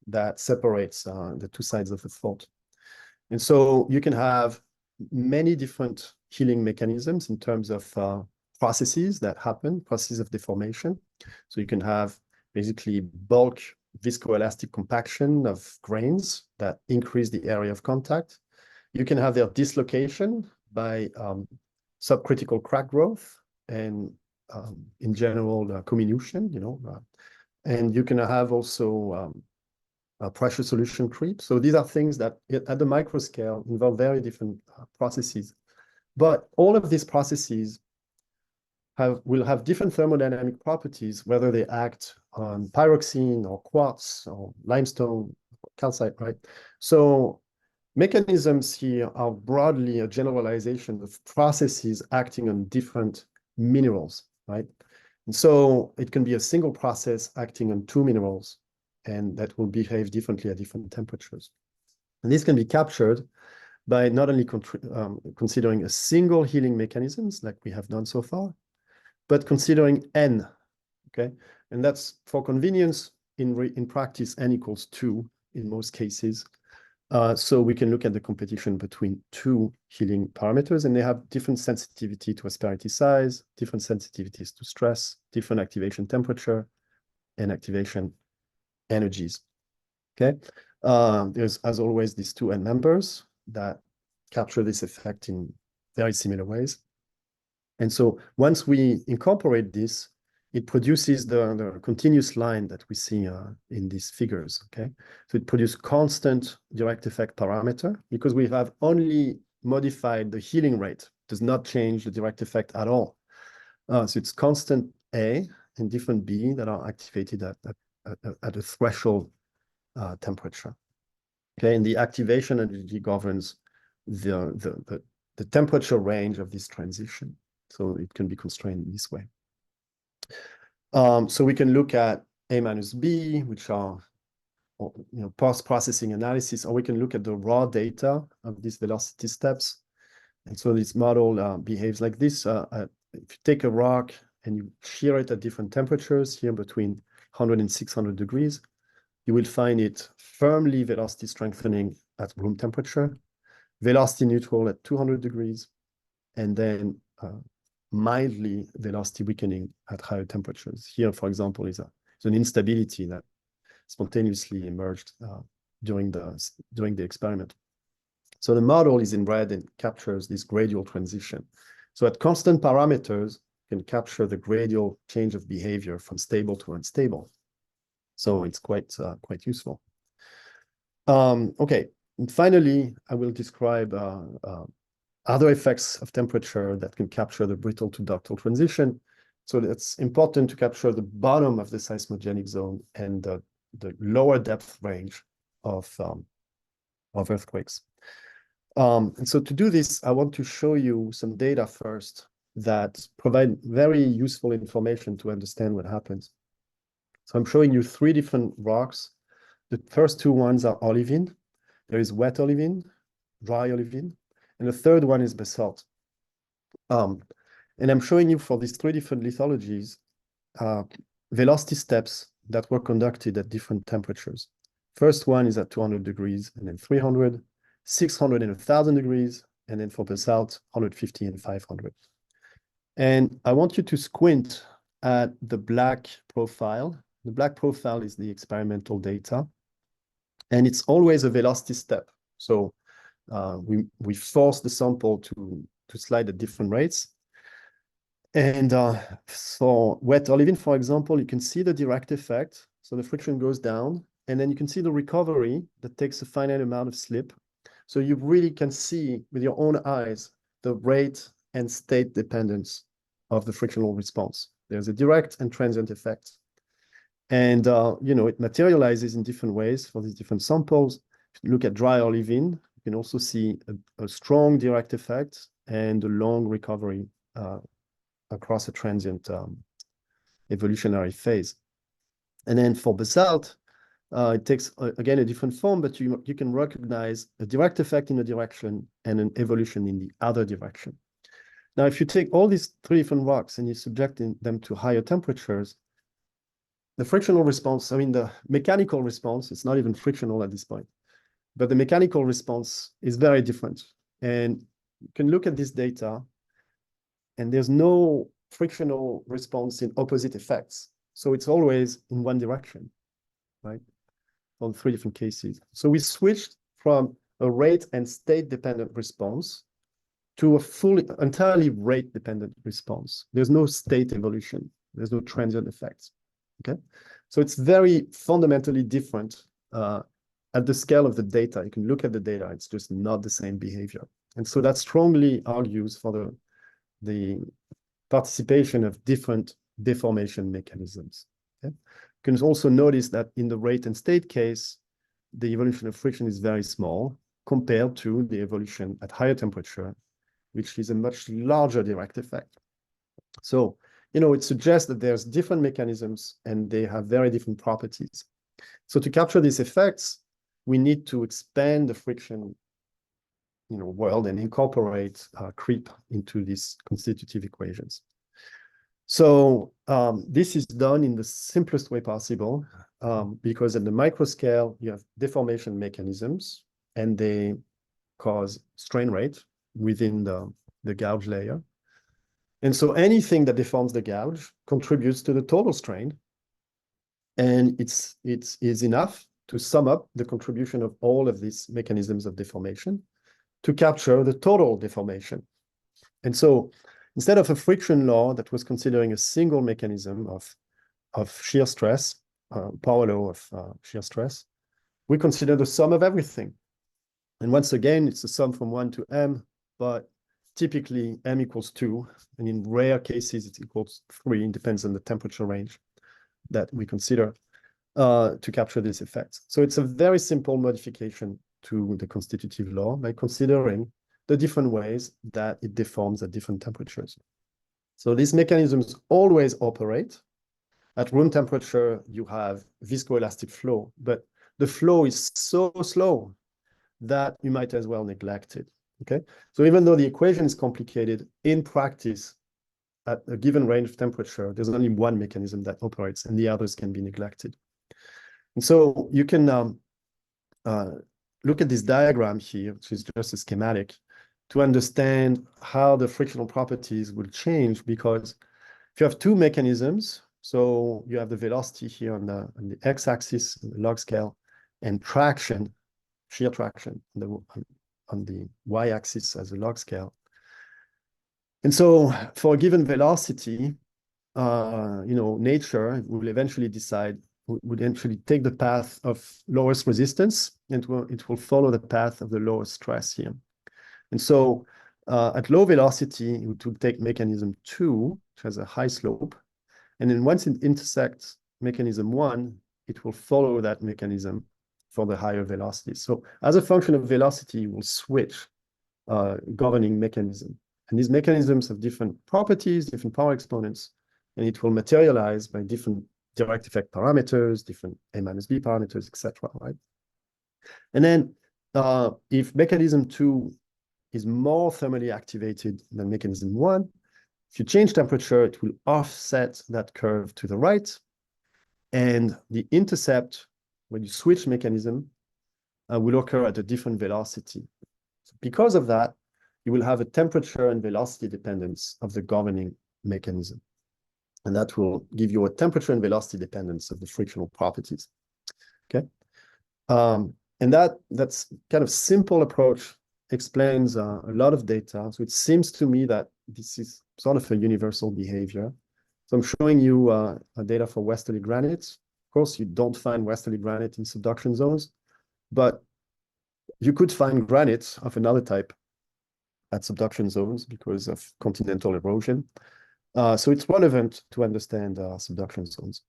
that separates the 2 sides of the fault. And so you can have many different healing mechanisms in terms of processes that happen, processes of deformation. So you can have basically bulk viscoelastic compaction of grains that increase the area of contact. You can have their dislocation by subcritical crack growth and in general comminution, and you can have also pressure solution creep. So these are things that at the micro scale involve very different processes. But all of these processes will have different thermodynamic properties, whether they act on pyroxene or quartz or limestone, calcite, right? So mechanisms here are broadly a generalization of processes acting on different minerals, right? And so it can be a single process acting on 2 minerals, and that will behave differently at different temperatures. And this can be captured by not only considering a single healing mechanisms like we have done so far, but considering N, okay? And that's for convenience, in practice, N equals 2 in most cases. So we can look at the competition between 2 healing parameters, and they have different sensitivity to asperity size, different sensitivities to stress, different activation temperature, and activation energies. Okay, there's, as always, these two end members that capture this effect in very similar ways. And so once we incorporate this, it produces the continuous line that we see in these figures, okay? So it produces constant direct effect parameter because we have only modified the healing rate. It does not change the direct effect at all. So it's constant A and different B that are activated at a threshold temperature. Okay, and the activation energy governs the temperature range of this transition. So it can be constrained in this way. So we can look at A minus B, which are post-processing analysis, or we can look at the raw data of these velocity steps. And so this model behaves like this. If you take a rock and you shear it at different temperatures, here between 100 and 600 degrees, you will find it firmly velocity strengthening at room temperature, velocity neutral at 200 degrees, and then mildly velocity weakening at higher temperatures. Here, for example, is an instability that spontaneously emerged during the experiment. So the model is in red and captures this gradual transition. So at constant parameters, you can capture the gradual change of behavior from stable to unstable. So it's quite useful. Okay, and finally, I will describe other effects of temperature that can capture the brittle to ductile transition. So it's important to capture the bottom of the seismogenic zone and the lower depth range of earthquakes. And so to do this, I want to show you some data first that provide very useful information to understand what happens. So I'm showing you 3 different rocks. The first 2 ones are olivine. There is wet olivine, dry olivine, and the third one is basalt. And I'm showing you for these 3 different lithologies, velocity steps that were conducted at different temperatures. First one is at 200 degrees, and then 300, 600 and 1,000 degrees, and then for basalt, 150 and 500. And I want you to squint at the black profile. The black profile is the experimental data, and it's always a velocity step. So we force the sample to slide at different rates. And for wet olivine, for example, you can see the direct effect. So the friction goes down, and then you can see the recovery that takes a finite amount of slip. So you really can see with your own eyes the rate and state dependence of the frictional response. There's a direct and transient effect. And it materializes in different ways for these different samples. If you look at dry olivine, you can also see a strong direct effect and a long recovery across a transient evolutionary phase. And then for basalt, it takes, again, a different form, but you can recognize a direct effect in a direction and an evolution in the other direction. Now, if you take all these 3 different rocks and you subject them to higher temperatures, the frictional response, I mean, the mechanical response, it's not even frictional at this point, but the mechanical response is very different. And you can look at this data, and there's no frictional response in opposite effects. So it's always in one direction, right? On 3 different cases. So we switched from a rate and state dependent response to a entirely rate dependent response. There's no state evolution. There's no transient effects. Okay, so it's very fundamentally different at the scale of the data. You can look at the data, it's just not the same behavior. And so that strongly argues for the participation of different deformation mechanisms. Okay? You can also notice that in the rate and state case, the evolution of friction is very small compared to the evolution at higher temperature, which is a much larger direct effect. So, it suggests that there's different mechanisms and they have very different properties. So to capture these effects, we need to expand the friction world and incorporate creep into these constitutive equations. So this is done in the simplest way possible because at the micro scale, you have deformation mechanisms and they cause strain rate within the gouge layer. And so anything that deforms the gouge contributes to the total strain. And it is enough to sum up the contribution of all of these mechanisms of deformation to capture the total deformation. And so instead of a friction law that was considering a single mechanism of shear stress, power law of shear stress, we consider the sum of everything. And once again, it's a sum from 1 to m, but typically m equals 2, and in rare cases it equals 3. It depends on the temperature range that we consider to capture this effect. So it's a very simple modification to the constitutive law by considering the different ways that it deforms at different temperatures. So these mechanisms always operate. At room temperature, you have viscoelastic flow, but the flow is so slow that you might as well neglect it, okay? So even though the equation is complicated, in practice, at a given range of temperature, there's only one mechanism that operates and the others can be neglected. And so you can look at this diagram here, which is just a schematic, to understand how the frictional properties will change, because if you have two mechanisms, so you have the velocity here on the x-axis, the log scale, and traction, shear traction on the y-axis as a log scale. And so for a given velocity, nature will eventually decide, would eventually take the path of lowest resistance, and it will follow the path of the lowest stress here. And so at low velocity, it will take mechanism 2, which has a high slope. And then once it intersects mechanism 1, it will follow that mechanism for the higher velocity. So as a function of velocity, you will switch governing mechanism. And these mechanisms have different properties, different power exponents, and it will materialize by different direct effect parameters, different A minus B parameters, etc. Right? And then if mechanism 2 is more thermally activated than mechanism 1, if you change temperature, it will offset that curve to the right. And the intercept, when you switch mechanism, will occur at a different velocity. So because of that, you will have a temperature and velocity dependence of the governing mechanism. And that will give you a temperature and velocity dependence of the frictional properties. Okay. And that's kind of simple approach explains a lot of data. So it seems to me that this is sort of a universal behavior. So I'm showing you data for westerly granite. Of course, you don't find westerly granite in subduction zones, but you could find granite of another type at subduction zones because of continental erosion. So it's relevant to understand subduction zones.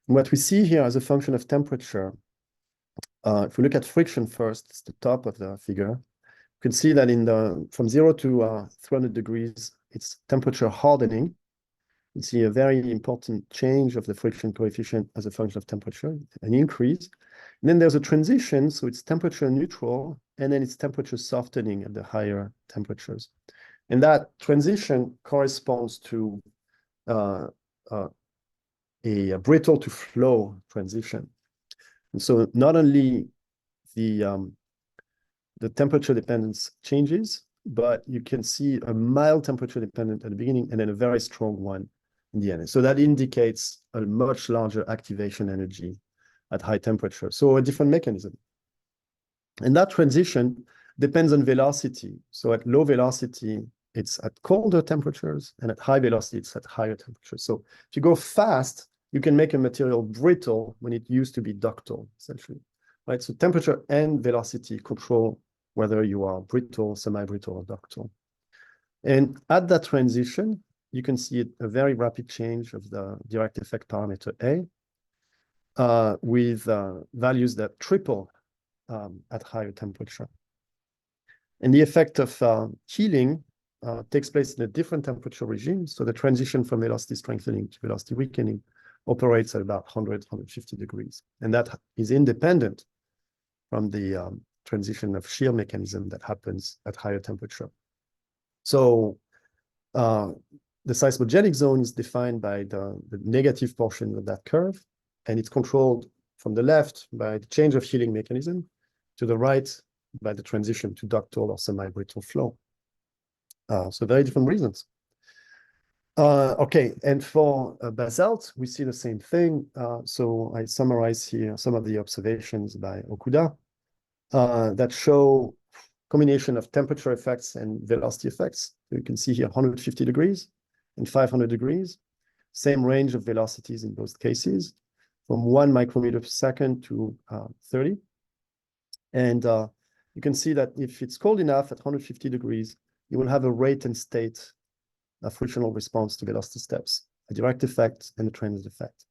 And what we see here as a function of temperature, if we look at friction first, it's the top of the figure. You can see that from 0 to 300 degrees, it's temperature hardening. You see a very important change of the friction coefficient as a function of temperature, an increase. And then there's a transition, so it's temperature neutral, and then it's temperature softening at the higher temperatures. And that transition corresponds to a brittle to flow transition. And so not only the temperature dependence changes, but you can see a mild temperature dependent at the beginning and then a very strong one in the end. So that indicates a much larger activation energy at high temperature. So a different mechanism. And that transition depends on velocity. So at low velocity, it's at colder temperatures, and at high velocity, it's at higher temperatures. So if you go fast, you can make a material brittle when it used to be ductile, essentially. Right? So temperature and velocity control whether you are brittle, semi-brittle, or ductile. And at that transition, you can see a very rapid change of the direct effect parameter A with values that triple at higher temperature. And the effect of healing takes place in a different temperature regime. So the transition from velocity strengthening to velocity weakening operates at about 100, 150 degrees. And that is independent from the transition of shear mechanism that happens at higher temperature. So the seismogenic zone is defined by the negative portion of that curve, and it's controlled from the left by the change of healing mechanism, to the right by the transition to ductile or semi-brittle flow. So very different reasons. Okay, and for basalt, we see the same thing. So I summarize here some of the observations by Okuda that show combination of temperature effects and velocity effects. So you can see here 150 degrees and 500 degrees, same range of velocities in both cases, from 1 micrometer per second to 30. And you can see that if it's cold enough at 150 degrees, you will have a rate and state a frictional response to velocity steps, a direct effect and a transit effect.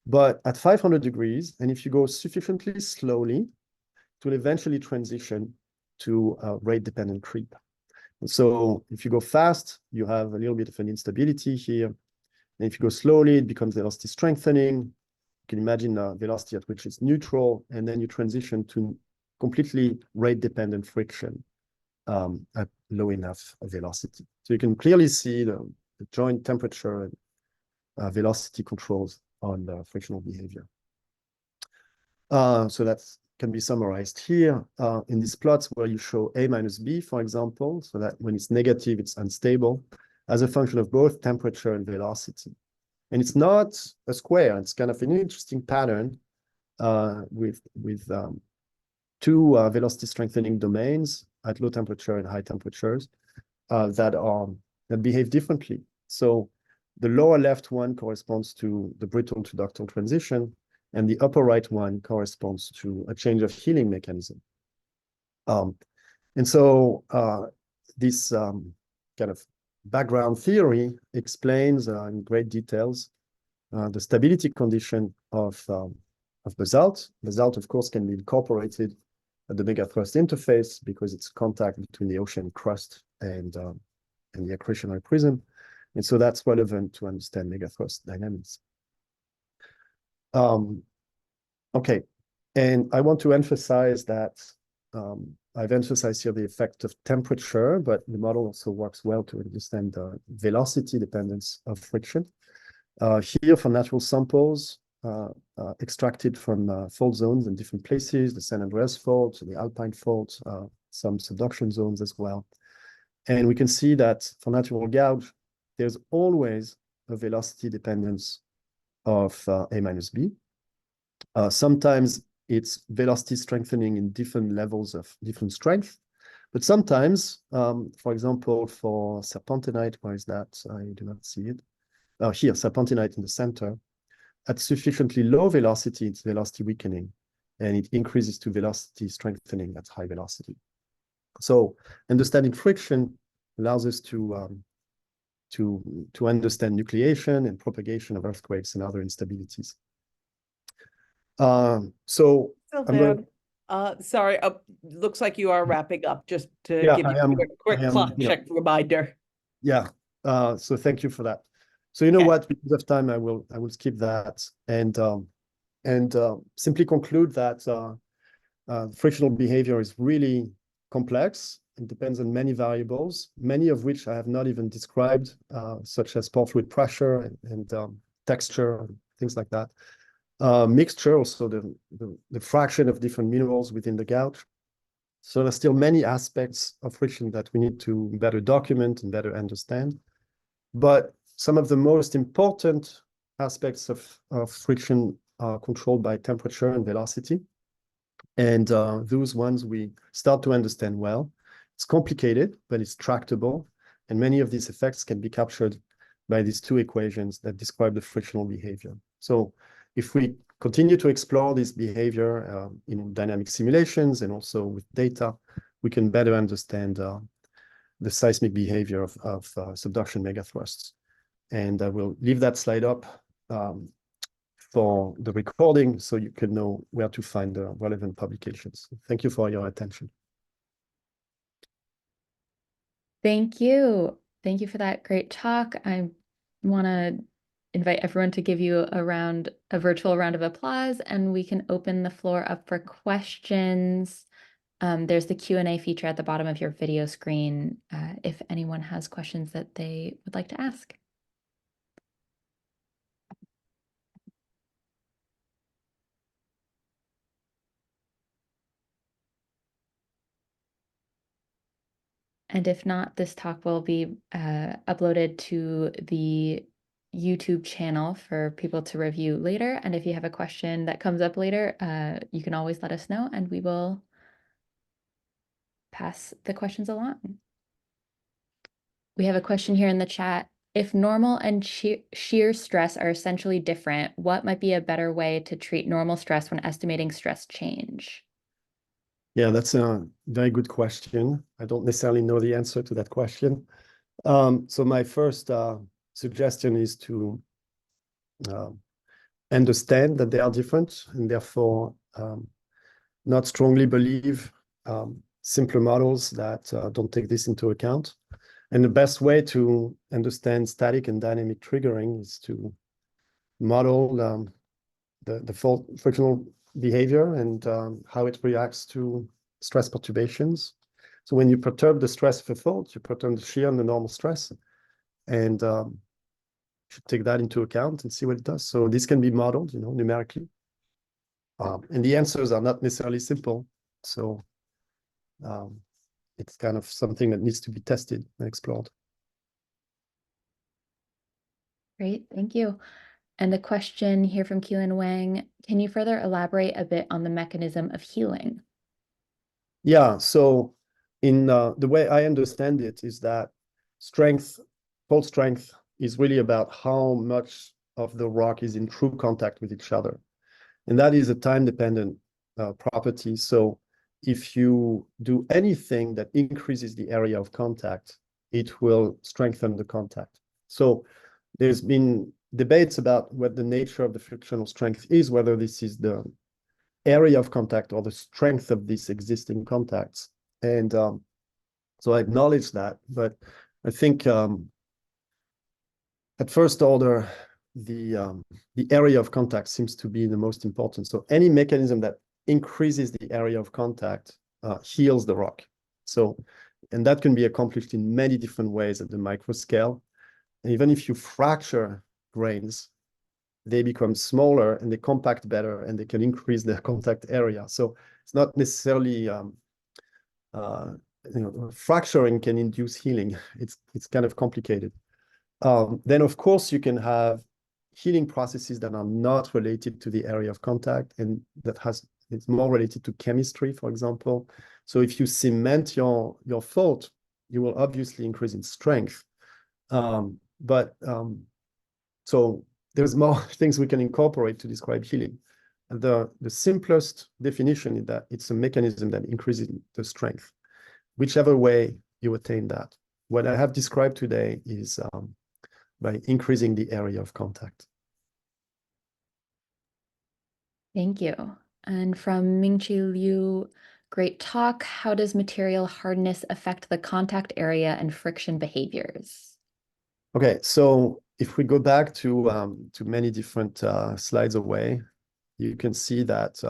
But at 500 degrees, and if you go sufficiently slowly, it will eventually transition to a rate-dependent creep. And so if you go fast, you have a little bit of an instability here. And if you go slowly, it becomes velocity strengthening. You can imagine a velocity at which it's neutral, and then you transition to completely rate-dependent friction at low enough velocity. So you can clearly see the joint temperature and velocity controls on the frictional behavior. So that can be summarized here in these plots where you show A minus B, for example, so that when it's negative, it's unstable as a function of both temperature and velocity. And it's not a square. It's kind of an interesting pattern with two velocity strengthening domains at low temperature and high temperatures that behave differently. So the lower left one corresponds to the brittle to ductile transition, and the upper right one corresponds to a change of healing mechanism. And so this kind of background theory explains in great details the stability condition of basalt. Basalt, of course, can be incorporated at the megathrust interface because it's contact between the ocean crust and the accretionary prism. And so that's relevant to understand megathrust dynamics. Okay, and I want to emphasize that I've emphasized here the effect of temperature, but the model also works well to understand the velocity dependence of friction. Here for natural samples, extracted from fault zones in different places, the San Andreas fault, the Alpine fault, some subduction zones as well. And we can see that for natural gouge, there's always a velocity dependence of A minus B. Sometimes it's velocity strengthening in different levels of different strength. But sometimes, for example, for serpentinite, where is that? I do not see it. Here, serpentinite in the center. At sufficiently low velocity, it's velocity weakening, and it increases to velocity strengthening at high velocity. So understanding friction allows us to understand nucleation and propagation of earthquakes and other instabilities. So Sylvain, sorry, looks like you are wrapping up. Just to give you a quick clock check reminder. Yeah. So thank you for that. So you know what? Because of time, I will skip that and simply conclude that frictional behavior is really complex. It depends on many variables, many of which I have not even described, such as pore fluid pressure and texture, things like that. Mixture, also the fraction of different minerals within the gouge. So there's still many aspects of friction that we need to better document and better understand. But some of the most important aspects of friction are controlled by temperature and velocity. And those ones we start to understand well. It's complicated, but it's tractable. And many of these effects can be captured by these two equations that describe the frictional behavior. So if we continue to explore this behavior in dynamic simulations and also with data, we can better understand the seismic behavior of subduction megathrusts. And I will leave that slide up for the recording so you can know where to find the relevant publications. Thank you for your attention. Thank you. Thank you for that great talk. I want to invite everyone to give you a virtual round of applause, and we can open the floor up for questions. There's the Q&A feature at the bottom of your video screen if anyone has questions that they would like to ask. And if not, this talk will be uploaded to the YouTube channel for people to review later. And if you have a question that comes up later, you can always let us know and we will pass the questions along. We have a question here in the chat. If normal and shear stress are essentially different, what might be a better way to treat normal stress when estimating stress change? Yeah, that's a very good question. I don't necessarily know the answer to that question. So my first suggestion is to understand that they are different and therefore not strongly believe simpler models that don't take this into account. And the best way to understand static and dynamic triggering is to model the fault frictional behavior and how it reacts to stress perturbations. So when you perturb the stress of a fault, you perturb the shear and the normal stress, and you should take that into account and see what it does. So this can be modeled, numerically. And the answers are not necessarily simple. So it's kind of something that needs to be tested and explored. Great, thank you. And a question here from Keelan Wang. Can you further elaborate a bit on the mechanism of healing? Yeah, so in the way I understand it is that fault strength is really about how much of the rock is in true contact with each other. And that is a time-dependent property. So if you do anything that increases the area of contact, it will strengthen the contact. So there's been debates about what the nature of the frictional strength is, whether this is the area of contact or the strength of these existing contacts. And so I acknowledge that, but I think at first order, the area of contact seems to be the most important. So any mechanism that increases the area of contact heals the rock. So, and that can be accomplished in many different ways at the micro scale. And even if you fracture grains, they become smaller and they compact better and they can increase their contact area. So it's not necessarily, fracturing can induce healing. It's kind of complicated. Then of course you can have healing processes that are not related to the area of contact and it's more related to chemistry, for example. So if you cement your fault, you will obviously increase in strength. So there's more things we can incorporate to describe healing. The simplest definition is that it's a mechanism that increases the strength, whichever way you attain that. What I have described today is by increasing the area of contact. Thank you. And from Mingqi Liu, great talk. How does material hardness affect the contact area and friction behaviors? Okay, so if we go back to many different slides away, you can see that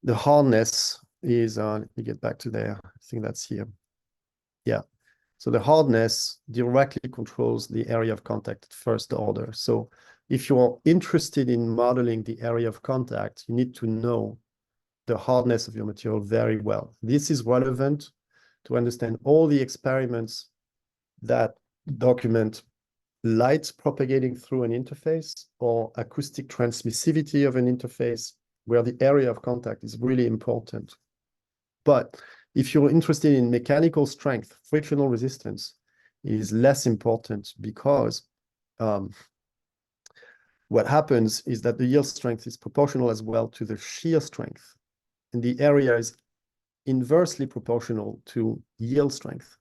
the hardness is, let me get back to there. I think that's here. Yeah, so the hardness directly controls the area of contact at first order. So if you're interested in modeling the area of contact, you need to know the hardness of your material very well. This is relevant to understand all the experiments that document light propagating through an interface or acoustic transmissivity of an interface where the area of contact is really important. But if you're interested in mechanical strength, frictional resistance is less important because what happens is that the yield strength is proportional as well to the shear strength, and the area is inversely proportional to yield strength,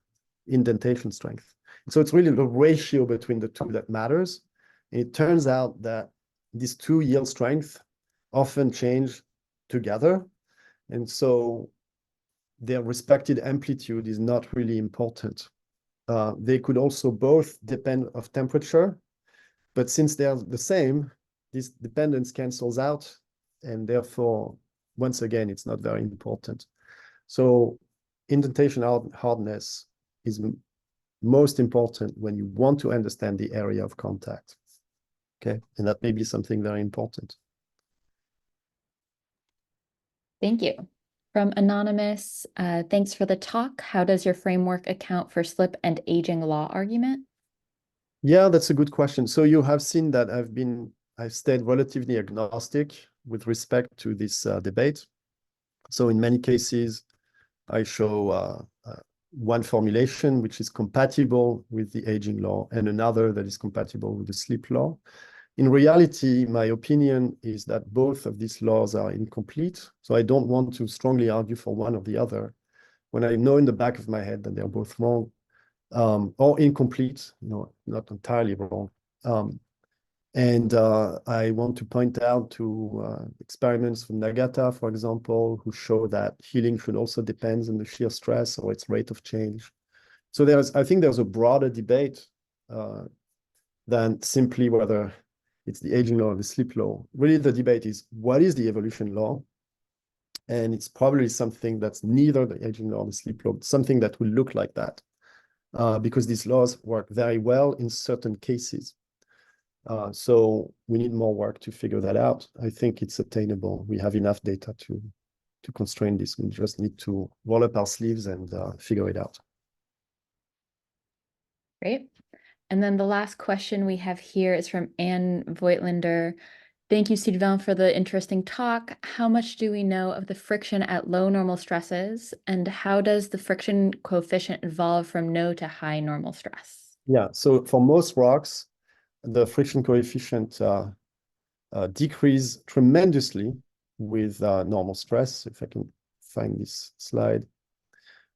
indentation strength. So it's really the ratio between the two that matters. And it turns out that these two yield strengths often change together. And so their respective amplitude is not really important. They could also both depend on temperature, but since they're the same, this dependence cancels out. And therefore, once again, it's not very important. So indentation hardness is most important when you want to understand the area of contact. Okay, and that may be something very important. Thank you. From Anonymous, thanks for the talk. How does your framework account for slip and aging law argument? Yeah, that's a good question. So you have seen that I've stayed relatively agnostic with respect to this debate. So in many cases, I show one formulation which is compatible with the aging law and another that is compatible with the slip law. In reality, my opinion is that both of these laws are incomplete. So I don't want to strongly argue for one or the other when I know in the back of my head that they're both wrong or incomplete, not entirely wrong. I want to point out to experiments from Nagata, for example, who show that healing should also depend on the shear stress or its rate of change. So I think there's a broader debate than simply whether it's the aging law or the slip law. Really, the debate is, what is the evolution law? And it's probably something that's neither the aging law or the slip law, but something that will look like that, because these laws work very well in certain cases. So we need more work to figure that out. I think it's attainable. We have enough data to constrain this. We just need to roll up our sleeves and figure it out. Great. And then the last question we have here is from Anne Voigtlander. Thank you, Sylvain, for the interesting talk. How much do we know of the friction at low normal stresses, and how does the friction coefficient evolve from no to high normal stress? Yeah, so for most rocks, the friction coefficient decrease tremendously with normal stress. If I can find this slide.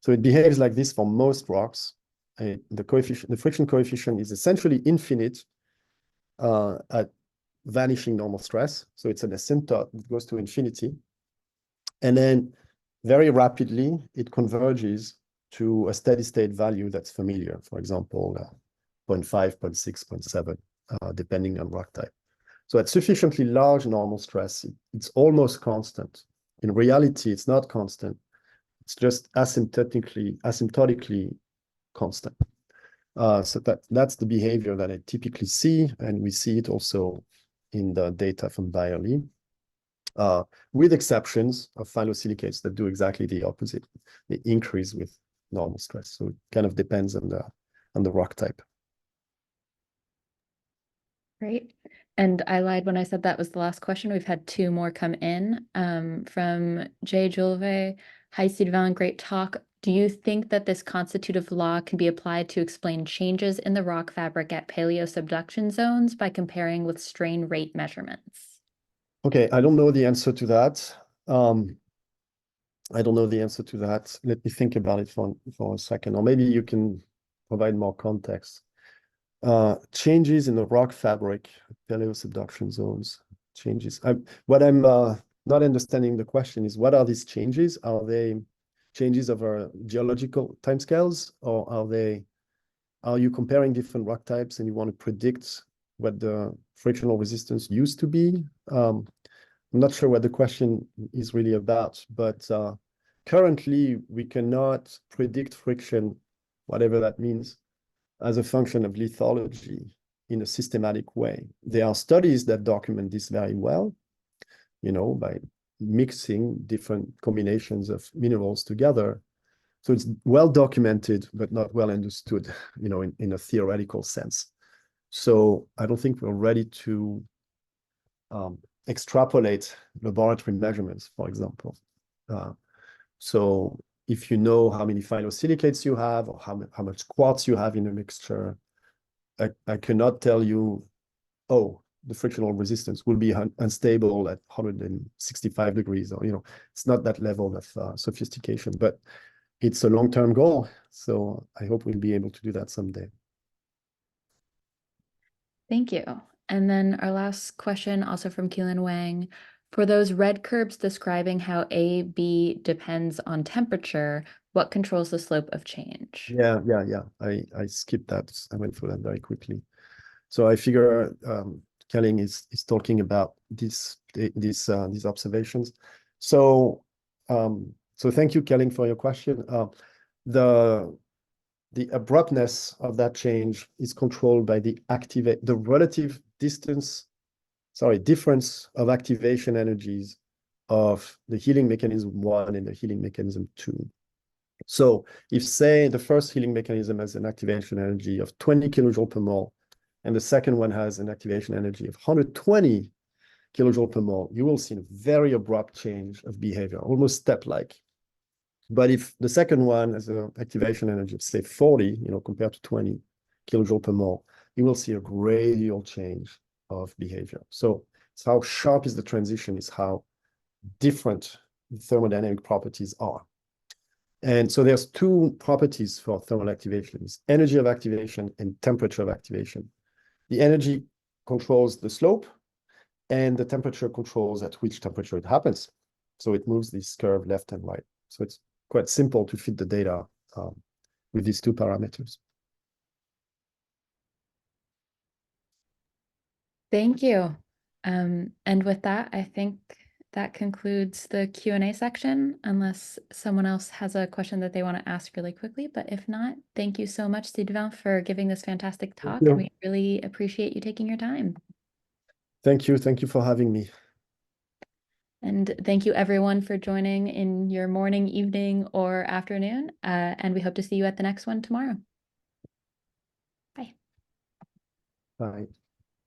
So it behaves like this for most rocks. The friction coefficient is essentially infinite at vanishing normal stress. So it's an asymptote that goes to infinity. And then very rapidly, it converges to a steady state value that's familiar. For example, 0.5, 0.6, 0.7, depending on rock type. So at sufficiently large normal stress, it's almost constant. In reality, it's not constant. It's just asymptotically constant. So that's the behavior that I typically see, and we see it also in the data from Byerly, with exceptions of phyllosilicates that do exactly the opposite. They increase with normal stress. So it kind of depends on the rock type. Great. And I lied when I said that was the last question. We've had two more come in from Jay Julve. Hi, Sylvain, great talk. Do you think that this constitutive law can be applied to explain changes in the rock fabric at paleosubduction zones by comparing with strain rate measurements? Okay, I don't know the answer to that. I don't know the answer to that. Let me think about it for a second, or maybe you can provide more context. Changes in the rock fabric, paleosubduction zones, changes. What I'm not understanding the question is, what are these changes? Are they changes of our geological timescales, or are you comparing different rock types and you want to predict what the frictional resistance used to be? I'm not sure what the question is really about, but currently we cannot predict friction, whatever that means, as a function of lithology in a systematic way. There are studies that document this very well, by mixing different combinations of minerals together. So it's well documented, but not well understood, in a theoretical sense. So I don't think we're ready to extrapolate laboratory measurements, for example. So if you know how many phyllosilicates you have, or how much quartz you have in a mixture, I cannot tell you, oh, the frictional resistance will be unstable at 165 degrees, or, it's not that level of sophistication, but it's a long-term goal. So I hope we'll be able to do that someday. Thank you. And then our last question, also from Keelan Wang. For those red curves describing how AB depends on temperature, what controls the slope of change? Yeah. I skipped that. I went through that very quickly. So I figure Kelling is talking about these observations. So thank you, Kelling, for your question. The abruptness of that change is controlled by the relative difference of activation energies of the healing mechanism 1 and the healing mechanism 2. So if, say, the first healing mechanism has an activation energy of 20 kilojoule per mole, and the second one has an activation energy of 120 kilojoule per mole, you will see a very abrupt change of behavior, almost step-like. But if the second one has an activation energy of, say, 40, compared to 20 kilojoule per mole, you will see a gradual change of behavior. So it's how sharp is the transition, is how different the thermodynamic properties are. And so there's two properties for thermal activation: it's energy of activation and temperature of activation. The energy controls the slope, and the temperature controls at which temperature it happens. So it moves this curve left and right. So it's quite simple to fit the data with these two parameters. Thank you. And with that, I think that concludes the Q&A section, unless someone else has a question that they want to ask really quickly. But if not, thank you so much, Sylvain, for giving this fantastic talk. And we really appreciate you taking your time. Thank you. Thank you for having me. And thank you, everyone, for joining in your morning, evening, or afternoon. And we hope to see you at the next one tomorrow. Bye. Bye.